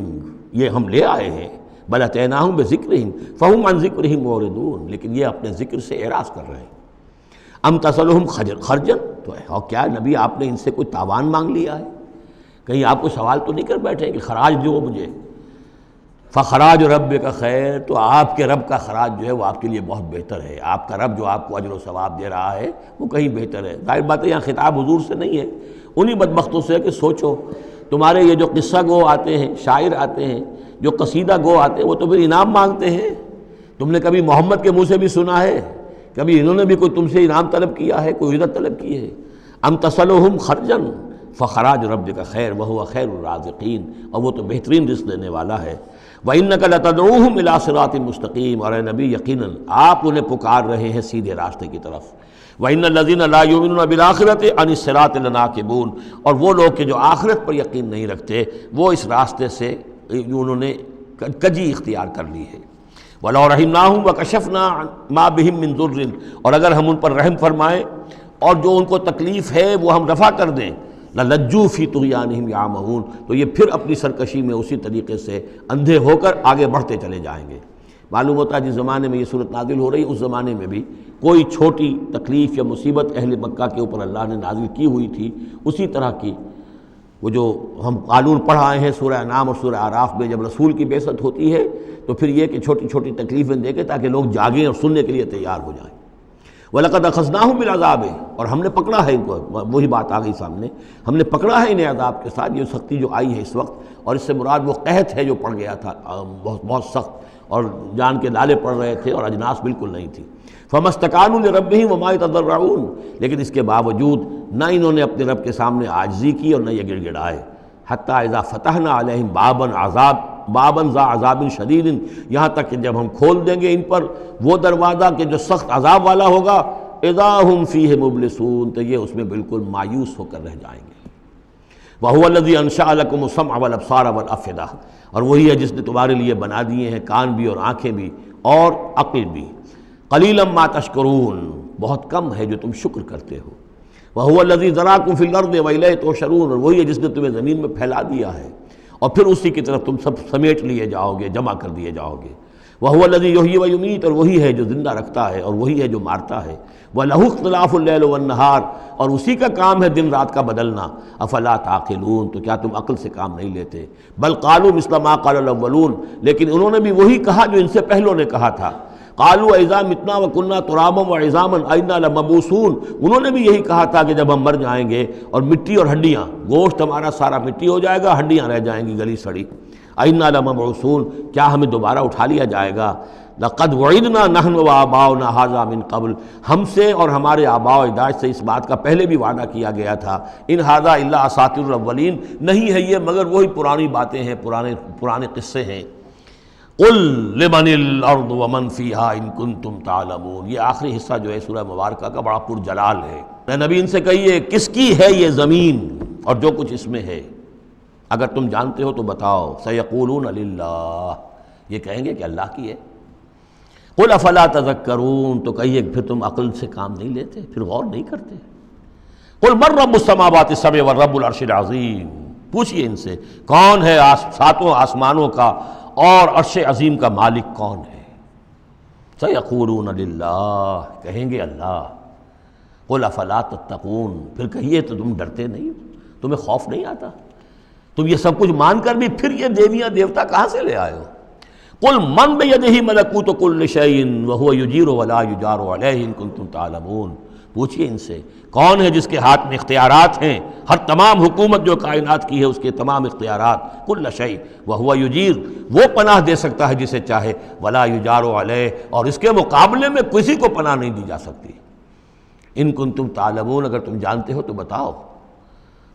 یہ ہم لے آئے ہیں. بل اتیناہم بذکرہم فہم عن ذکرہم معرضون، لیکن یہ اپنے ذکر سے اعراض کر رہے ہیں. ام تسألہم خرجا، تو اور کیا نبی آپ نے ان سے کوئی تاوان مانگ لیا ہے؟ کہیں آپ کو سوال تو نہیں کر بیٹھے کہ خراج دو مجھے؟ فخراج ربک خیر، تو آپ کے رب کا خراج جو ہے وہ آپ کے لیے بہت بہتر ہے. آپ کا رب جو آپ کو اجر و ثواب دے رہا ہے وہ کہیں بہتر ہے. ظاہر بات ہے یہاں خطاب حضور سے نہیں ہے، انہی بدبختوں سے ہے کہ سوچو تمہارے یہ جو قصہ گو آتے ہیں، شاعر آتے ہیں، جو قصیدہ گو آتے ہیں، وہ تو پھر انعام مانگتے ہیں. تم نے کبھی محمد کے منہ سے بھی سنا ہے؟ کبھی انہوں نے بھی کوئی تم سے انعام طلب کیا ہے، کوئی عزت طلب کی ہے؟ ام تسألہم خرجا فخراج ربک خیر وہو خیر الرازقین، اور وہ تو بہترین رزق دینے والا ہے. وَإِنَّكَ لَتَدْعُوهُمْ إِلَىٰ صِرَاطٍ مُسْتَقِيمٍ، اور اے نبی یقیناً آپ انہیں پکار رہے ہیں سیدھے راستے کی طرف. وَإِنَّ الَّذِينَ لَا يُؤْمِنُونَ بِالْآخِرَةِ عَنِ الصِّرَاطِ لَنَاكِبُونَ، اور وہ لوگ کہ جو آخرت پر یقین نہیں رکھتے وہ اس راستے سے انہوں نے کجی اختیار کر لی ہے. وَلَوْ رَحِمْنَاهُمْ وَكَشَفْنَا مَا بِهِمْ مِنْ ضُرٍّ، اور اگر ہم ان پر رحم فرمائیں اور جو ان کو تکلیف ہے وہ ہم رفع کر دیں، لَلَجُّوا فِي طُغْيَانِهِمْ يَعْمَهُونَ، تو یہ پھر اپنی سرکشی میں اسی طریقے سے اندھے ہو کر آگے بڑھتے چلے جائیں گے. معلوم ہوتا ہے جس زمانے میں یہ صورت نازل ہو رہی، اس زمانے میں بھی کوئی چھوٹی تکلیف یا مصیبت اہل مکہ کے اوپر اللہ نے نازل کی ہوئی تھی، اسی طرح کی وہ جو ہم قانون پڑھ آئے ہیں سورہ انعام اور سورہ اعراف میں، جب رسول کی بعثت ہوتی ہے تو پھر یہ کہ چھوٹی چھوٹی تکلیفیں دے کے تاکہ لوگ جاگیں اور سننے کے لیے تیار ہو جائیں. وَلَقَدْ أَخَذْنَاهُمْ بِالْعَذَابِ، اور ہم نے پکڑا ہے ان کو، وہی بات آ گئی سامنے، ہم نے پکڑا ہے انہیں عذاب کے ساتھ. یہ سختی جو آئی ہے اس وقت، اور اس سے مراد وہ قحط ہے جو پڑ گیا تھا بہت بہت سخت، اور جان کے لالے پڑ رہے تھے اور اجناس بالکل نہیں تھی. فَمَا اسْتَكَانُوا لِرَبِّهِمْ وَمَا يَتَضَرَّعُونَ، لیکن اس کے باوجود نہ انہوں نے اپنے رب کے سامنے عاجزی کی اور نہ یہ گڑ گڑائے. حتیٰ اذا فتحنا علیہم بابا ذا عذاب شدید، یہاں تک کہ جب ہم کھول دیں گے ان پر وہ دروازہ کہ جو سخت عذاب والا ہوگا، اذا ہم فیہ مبلسون، تو یہ اس میں بالکل مایوس ہو کر رہ جائیں گے. وَهُوَ الَّذِي أَنشَأَ لَكُمُ السَّمْعَ وَالْأَبْصَارَ وَالْأَفْئِدَةَ، اور وہی ہے جس نے تمہارے لیے بنا دیے ہیں کان بھی اور آنکھیں بھی اور عقل بھی. قَلِيلًا مَا تَشْكُرُونَ، بہت کم ہے جو تم شکر کرتے ہو. وَهُوَ الَّذِي ذَرَاكُمْ فِي الْأَرْضِ وَإِلَيْهِ تُحْشَرُونَ، اور وہی ہے جس نے تمہیں زمین میں پھیلا دیا ہے اور پھر اسی کی طرف تم سب سمیٹ لیے جاؤ گے، جمع کر دیے جاؤ گے. وَهُوَ الَّذِي يُحْيِي وَيُمِيتُ، اور وہی ہے جو زندہ رکھتا ہے اور وہی ہے جو مارتا ہے. وَلَهُ اخْتِلَافُ اللَّيْلِ وَالنَّهَارِ، اور اسی کا کام ہے دن رات کا بدلنا. أَفَلَا تَعْقِلُونَ، تو کیا تم عقل سے کام نہیں لیتے؟ بل قالوا مثل ما قال الأولون، لیکن انہوں نے بھی وہی کہا جو ان سے پہلوں نے کہا تھا. قالوا اذا متنا وكنا ترابا وعظاما ائنا لمبعوثون، انہوں نے بھی یہی کہا تھا کہ جب ہم مر جائیں گے اور مٹی اور ہڈیاں، گوشت ہمارا سارا مٹی ہو جائے گا، ہڈیاں رہ جائیں گی گلی سڑی، ائنا لمبعوثون، کیا ہمیں دوبارہ اٹھا لیا جائے گا؟ لقد وعدنا نحن وآباؤنا هذا من قبل، ہم سے اور ہمارے آباء و اجداد سے اس بات کا پہلے بھی وعدہ کیا گیا تھا، ان هذا الا اساطیر الاولین، نہیں ہے یہ مگر وہی پرانی باتیں ہیں، پرانے قصے ہیں۔ قل لمن الارض ومن فیها ان کنتم تعلمون، یہ آخری حصہ جو ہے سورہ مبارکہ کا بڑا پرجلال ہے۔ اے نبی ان سے کہیے کس کی ہے یہ زمین اور جو کچھ اس میں ہے، اگر تم جانتے ہو تو بتاؤ۔ سیقولون للہ، یہ کہیں گے کہ اللہ کی ہے۔ قل افلا تذکرون، تو کہیے پھر تم عقل سے کام نہیں لیتے، پھر غور نہیں کرتے۔ قل من رب السماوات السبع والرب العرش العظیم، پوچھئے ان سے کون ہے ساتوں آسمانوں کا اور عرش عظیم کا مالک کون ہے؟ سیقولون للہ، کہیں گے اللہ۔ قل افلا تتقون، پھر کہیے تو تم ڈرتے نہیں، تمہیں خوف نہیں آتا؟ تم یہ سب کچھ مان کر بھی پھر یہ دیویاں دیوتا کہاں سے لے آئے ہو؟ قل من بیدہ ملکوت کل شیء وہو یجیر ولا یجار علیہ ان کنتم تعلمون، پوچھئے ان سے کون ہے جس کے ہاتھ میں اختیارات ہیں، ہر تمام حکومت جو کائنات کی ہے اس کے تمام اختیارات، کل شیء وہو یجیر، وہ پناہ دے سکتا ہے جسے چاہے، ولا یجار علیہ، اور اس کے مقابلے میں کسی کو پناہ نہیں دی جا سکتی۔ ان کنتم تعلمون، اگر تم جانتے ہو تو بتاؤ۔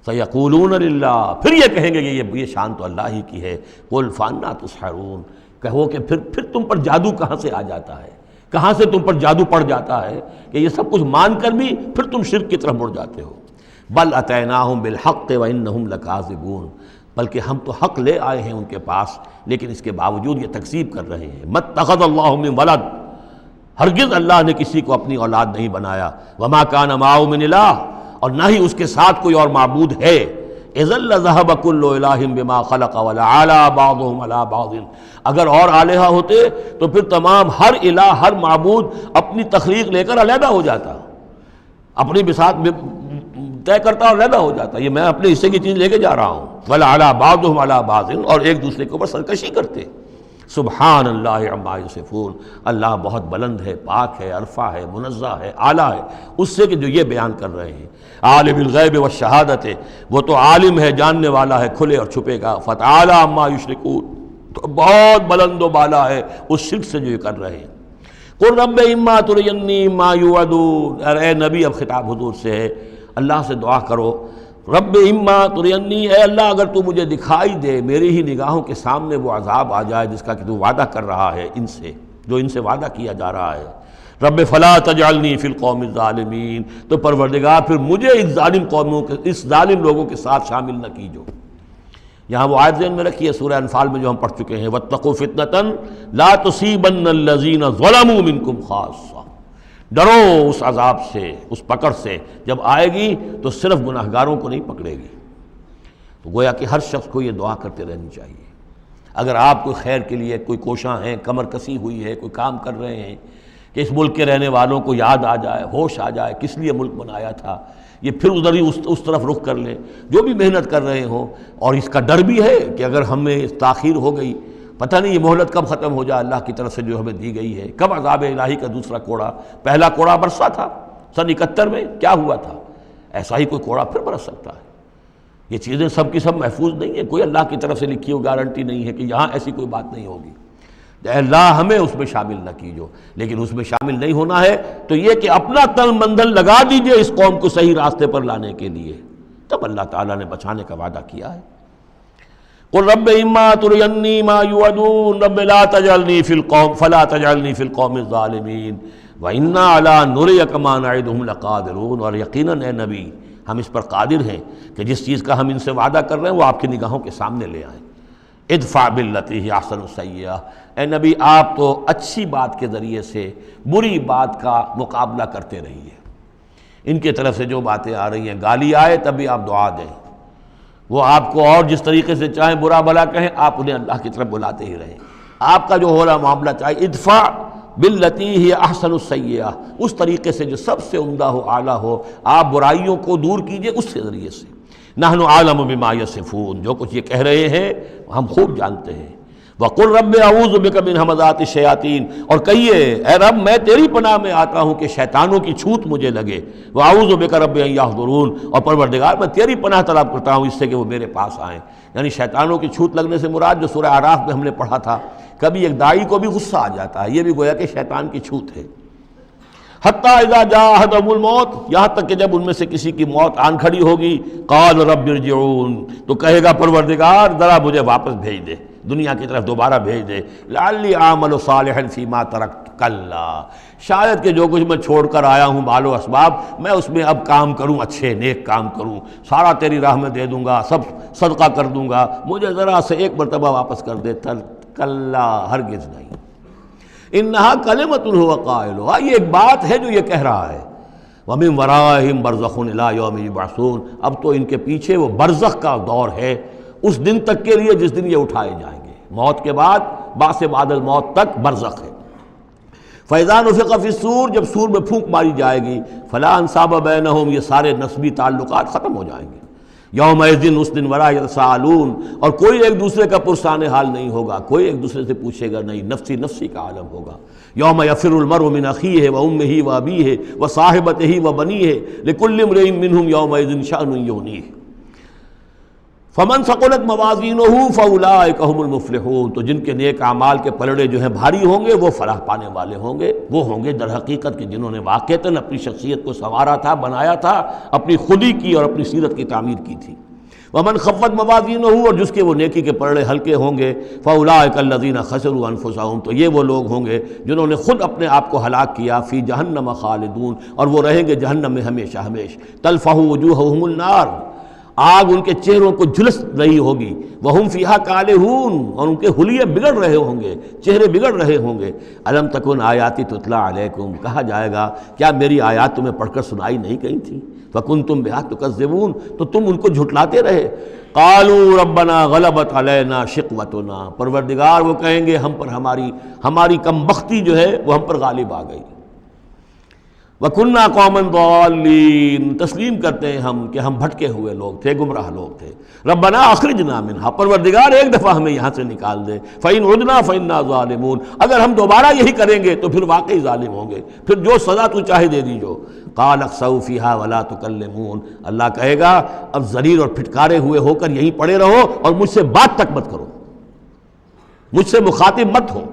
سیقولون للہ، پھر یہ کہیں گے کہ یہ شان تو اللہ ہی کی ہے۔ قل فانا تسحرون، کہو کہ پھر تم پر جادو کہاں سے آ جاتا ہے، کہاں سے تم پر جادو پڑ جاتا ہے کہ یہ سب کچھ مان کر بھی پھر تم شرک کی طرف مڑ جاتے ہو۔ بل اتیناہم بالحق وانہم لکاذبون، بلکہ ہم تو حق لے آئے ہیں ان کے پاس، لیکن اس کے باوجود یہ تکذیب کر رہے ہیں۔ ما اتخذ اللہ من ولد، ہرگز اللہ نے کسی کو اپنی اولاد نہیں بنایا، وما کان معہ من الہ، اور نہ ہی اس کے ساتھ کوئی اور معبود ہے۔ اذا لذهب كل الہ بما خلق ولعلى بعضهم على بعض، اگر اور الہہ ہوتے تو پھر تمام ہر الہ، ہر معبود اپنی تخلیق لے کر علیحدہ ہو جاتا، اپنی بساط طے کرتا اور علیحدہ ہو جاتا، یہ میں اپنے حصے کی چیز لے کے جا رہا ہوں۔ ولعلى بعضهم على بعض، اور ایک دوسرے کے اوپر سرکشی کرتے۔ سبحان اللہ عما یصفون، اللہ بہت بلند ہے، پاک ہے، عرفہ ہے، منزہ ہے، اعلیٰ ہے اس سے کہ جو یہ بیان کر رہے ہیں۔ عالم الغیب والشہادت، وہ تو عالم ہے، جاننے والا ہے کھلے اور چھپے کا۔ فتعالی عما یشرکون، تو بہت بلند و بالا ہے اس شرک سے جو یہ کر رہے ہیں۔ قل رب اما ترینی ما یوعدون، اے نبی اب خطاب حضور سے ہے، اللہ سے دعا کرو، رب اما ترینی، اے اللہ اگر تو مجھے دکھائی دے، میری ہی نگاہوں کے سامنے وہ عذاب آ جائے جس کا کہ تو وعدہ کر رہا ہے ان سے، جو ان سے وعدہ کیا جا رہا ہے۔ رب فلا تجعلنی فی القوم الظالمین، تو پروردگار پھر مجھے اس ظالم قوموں کے، اس ظالم لوگوں کے ساتھ شامل نہ کیجو۔ یہاں وہ آیت ذہن میں رکھیے سورہ انفال میں جو ہم پڑھ چکے ہیں، واتقوا فتنة لا تصیبن الذین ظلموا منکم خاصہ، ڈرو اس عذاب سے، اس پکڑ سے، جب آئے گی تو صرف گناہگاروں کو نہیں پکڑے گی۔ تو گویا کہ ہر شخص کو یہ دعا کرتے رہنی چاہیے۔ اگر آپ کوئی خیر کے لیے کوئی کوشاں ہیں، کمر کسی ہوئی ہے، کوئی کام کر رہے ہیں کہ اس ملک کے رہنے والوں کو یاد آ جائے، ہوش آ جائے کس لیے ملک بنایا تھا، یہ پھر ادھر ہی اس طرف رخ کر لیں، جو بھی محنت کر رہے ہوں، اور اس کا ڈر بھی ہے کہ اگر ہمیں تاخیر ہو گئی، پتہ نہیں یہ مہلت کب ختم ہو جائے اللہ کی طرف سے جو ہمیں دی گئی ہے، کب عذاب الہی کا دوسرا کوڑا، پہلا کوڑا برسا تھا سن 71 میں، کیا ہوا تھا، ایسا ہی کوئی کوڑا پھر برس سکتا ہے۔ یہ چیزیں سب کی سب محفوظ نہیں ہیں، کوئی اللہ کی طرف سے لکھی ہوئی گارنٹی نہیں ہے کہ یہاں ایسی کوئی بات نہیں ہوگی۔ اے اللہ ہمیں اس میں شامل نہ کیجو، لیکن اس میں شامل نہیں ہونا ہے تو یہ کہ اپنا تن مندل لگا دیجئے اس قوم کو صحیح راستے پر لانے کے لیے، تب اللہ تعالیٰ نے بچانے کا وعدہ کیا ہے۔ قل رب اما ترینی ما یوعدون رب لا تجعلنی فی القوم فلا تجعلنی فی القوم الظالمین وانا علی نریک ما نعدہم لقادرون، اور یقیناً اے نبی ہم اس پر قادر ہیں کہ جس چیز کا ہم ان سے وعدہ کر رہے ہیں وہ آپ کی نگاہوں کے سامنے لے آئیں۔ ادفع باللتی ہی احسن السیئہ، اے نبی آپ تو اچھی بات کے ذریعے سے بری بات کا مقابلہ کرتے رہیے۔ ان کی طرف سے جو باتیں آ رہی ہیں، گالی آئے تب بھی آپ دعا دیں، وہ آپ کو اور جس طریقے سے چاہیں برا بھلا کہیں، آپ انہیں اللہ کی طرف بلاتے ہی رہیں۔ آپ کا جو ہو رہا معاملہ چاہیے ادفع باللتی ہی احسن السیئہ، اس طریقے سے جو سب سے عمدہ ہو، اعلیٰ ہو، آپ برائیوں کو دور کیجئے اس کے ذریعے سے۔ نحن عالم بما یصفون، جو کچھ یہ کہہ رہے ہیں ہم خوب جانتے ہیں۔ وَقُلْ رَبِّ أَعُوذُ بِكَ مِنْ ہَمَزَاتِ الشَّيَاطِينِ، اور کہیے اے رب میں تیری پناہ میں آتا ہوں کہ شیطانوں کی چھوت مجھے لگے، وَأَعُوذُ بِكَ رَبِّ أَن يَحْضُرُونَ، اور پروردگار میں تیری پناہ طلب کرتا ہوں اس سے کہ وہ میرے پاس آئیں۔ یعنی شیطانوں کی چھوت لگنے سے مراد جو سورہ اعراف میں ہم نے پڑھا تھا، کبھی ایک داعی کو بھی غصہ آ جاتا ہے، یہ بھی گویا کہ شیطان کی چھوت ہے۔ حتیٰ اذا جاء احدهم الموت، یہاں تک کہ جب ان میں سے کسی کی موت آن کھڑی ہوگی، قال رب ارجعون، تو کہے گا پروردگار ذرا مجھے واپس بھیج دے، دنیا کی طرف دوبارہ بھیج دے، لعلی اعمل صالحا فیما ترکت، کلا، شاید کہ جو کچھ میں چھوڑ کر آیا ہوں مال و اسباب، میں اس میں اب کام کروں، اچھے نیک کام کروں، سارا تیری راہ میں دے دوں گا، سب صدقہ کر دوں گا، مجھے ذرا سے ایک مرتبہ واپس کر دے۔ کلا، ہرگز نہیں۔ انہا کلمۃ هو قائلها، یہ ایک بات ہے جو یہ کہہ رہا ہے۔ ومن ورائہم برزخ الی یوم یبعثون، اب تو ان کے پیچھے وہ برزخ کا دور ہے، اس دن تک کے لیے جس دن یہ اٹھائے جائیں گے، موت کے بعد بعث بعد الموت تک برزخ ہے۔ فَإِذَا نُفِخَ فِي الصُّورِ، جب سور میں پھونک ماری جائے گی، فَلَا أَنْسَابَ بَيْنَهُمْ، یہ سارے نسبی تعلقات ختم ہو جائیں گے۔ یومئذ، اس دن، ولا یتساءلون، اور کوئی ایک دوسرے کا پرسان حال نہیں ہوگا، کوئی ایک دوسرے سے پوچھے گا نہیں، نفسی نفسی کا عالم ہوگا۔ یوم یفر المرء من اخیہ وامہ وابیہ وصاحبتہ وبنیہ لکل امرئ منہم یومئذ شأن یغنیہ۔ فمن ثقلت موازینہ فاولئک هم المفلحون، تو جن کے نیک اعمال کے پلڑے جو ہیں بھاری ہوں گے وہ فلاح پانے والے ہوں گے، وہ ہوں گے در حقیقت کہ جنہوں نے واقعتاً اپنی شخصیت کو سنوارا تھا، بنایا تھا، اپنی خودی کی اور اپنی سیرت کی تعمیر کی تھی۔ ومن خفت موازینہ، اور جس کے وہ نیکی کے پلڑے ہلکے ہوں گے، فاولئک الذین خسروا انفسہم، تو یہ وہ لوگ ہوں گے جنہوں نے خود اپنے آپ کو ہلاک کیا، فی جہنم خالدون، اور وہ رہیں گے جہنم میں ہمیشہ ہمیشہ۔ تلفح وجوہہم النار، آگ ان کے چہروں کو جھلس رہی ہوگی، وہم فیہا کالہون، اور ان کے حلیے بگڑ رہے ہوں گے، چہرے بگڑ رہے ہوں گے۔ الم تکن آیاتی تتلی علیکم، کہا جائے گا کیا میری آیات تمہیں پڑھ کر سنائی نہیں گئی تھی؟ فکنتم بہا تکذبون، تو تم ان کو جھٹلاتے رہے۔ قالوا ربنا غلبت علینا شقوتنا، پروردگار وہ کہیں گے ہم پر ہماری کم بختی جو ہے وہ ہم پر غالب آ گئی۔ وَكُنَّا قَوْمًا ضَالِّينَ، تسلیم کرتے ہیں ہم کہ ہم بھٹکے ہوئے لوگ تھے، گمراہ لوگ تھے۔ ربنا اخرجنا منہا، پروردگار ایک دفعہ ہمیں یہاں سے نکال دے۔ فَإِنْ عُدْنَا فَإِنَّا ظَالِمُونَ، اگر ہم دوبارہ یہی کریں گے تو پھر واقعی ظالم ہوں گے، پھر جو سزا تو چاہے دے دیجو۔ قَالَ اخْسَئُوا فِيهَا وَلَا تُكَلِّمُونَ، اللہ کہے گا اب ذلیل اور پھٹکارے ہوئے ہو کر یہیں پڑے رہو اور مجھ سے بات تک مت کرو، مجھ سے مخاطب مت ہو۔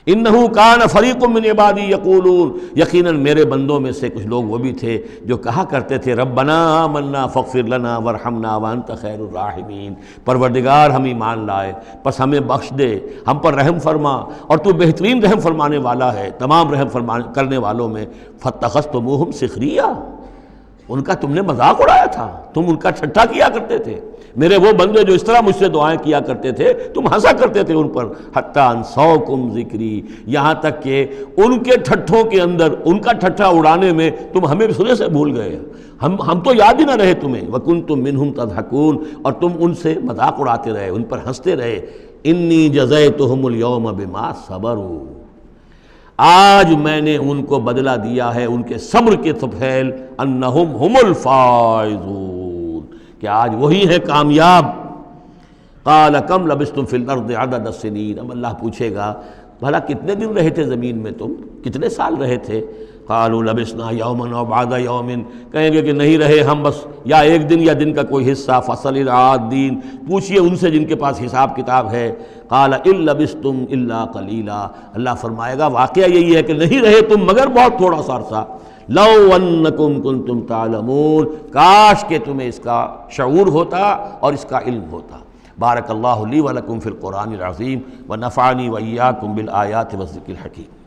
انہو کان فریق من عبادی یقولون، یقیناً میرے بندوں میں سے کچھ لوگ وہ بھی تھے جو کہا کرتے تھے ربنا آمنا فاغفر لنا وارحمنا وانت خیر الراحمین، پروردگار ہم ایمان لائے پس ہمیں بخش دے، ہم پر رحم فرما اور تو بہترین رحم فرمانے والا ہے تمام رحم کرنے والوں میں۔ فاتخذتموہم سخریا، ان کا تم نے مذاق اڑایا تھا، تم ان کا ٹھٹھا کیا کرتے تھے، میرے وہ بندے جو اس طرح مجھ سے دعائیں کیا کرتے تھے تم ہنسا کرتے تھے ان پر۔ حتیٰ انسوکم ذکری، یہاں تک کہ ان کے ٹھٹھوں کے اندر، ان کا ٹھٹھا اڑانے میں تم ہمیں سرے سے بھول گئے، ہم تو یاد ہی نہ رہے تمہیں۔ وکنتم منہم تضحکون، اور تم ان سے مذاق اڑاتے رہے، ان پر ہنستے رہے۔ انی جزیتہم اليوم بما صبروا، آج میں نے ان کو بدلہ دیا ہے ان کے صبر کے طفیل، انہم ہم الفائزون، کہ آج وہی ہے کامیاب۔ قال کم لبثتم فی الارض عدد السنین، اب اللہ پوچھے گا بھلا کتنے دن رہے تھے زمین میں، تم کتنے سال رہے تھے؟ قالوا لبثنا یوما او بعد یوم، کہیں گے کہ نہیں رہے ہم بس یا ایک دن یا دن کا کوئی حصہ۔ فصل العادین، پوچھئے ان سے جن کے پاس حساب کتاب ہے۔ قال ان لبثتم الا قلیلا، اللہ فرمائے گا واقعہ یہی ہے کہ نہیں رہے تم مگر بہت تھوڑا سا عرصہ۔ لو انکم کنتم تعلمون، کاش کہ تمہیں اس کا شعور ہوتا اور اس کا علم ہوتا۔ بارک اللہ لی ولکم فی القرآن العظیم ونفعنی وإیاکم بالآیات والذکر الحکیم۔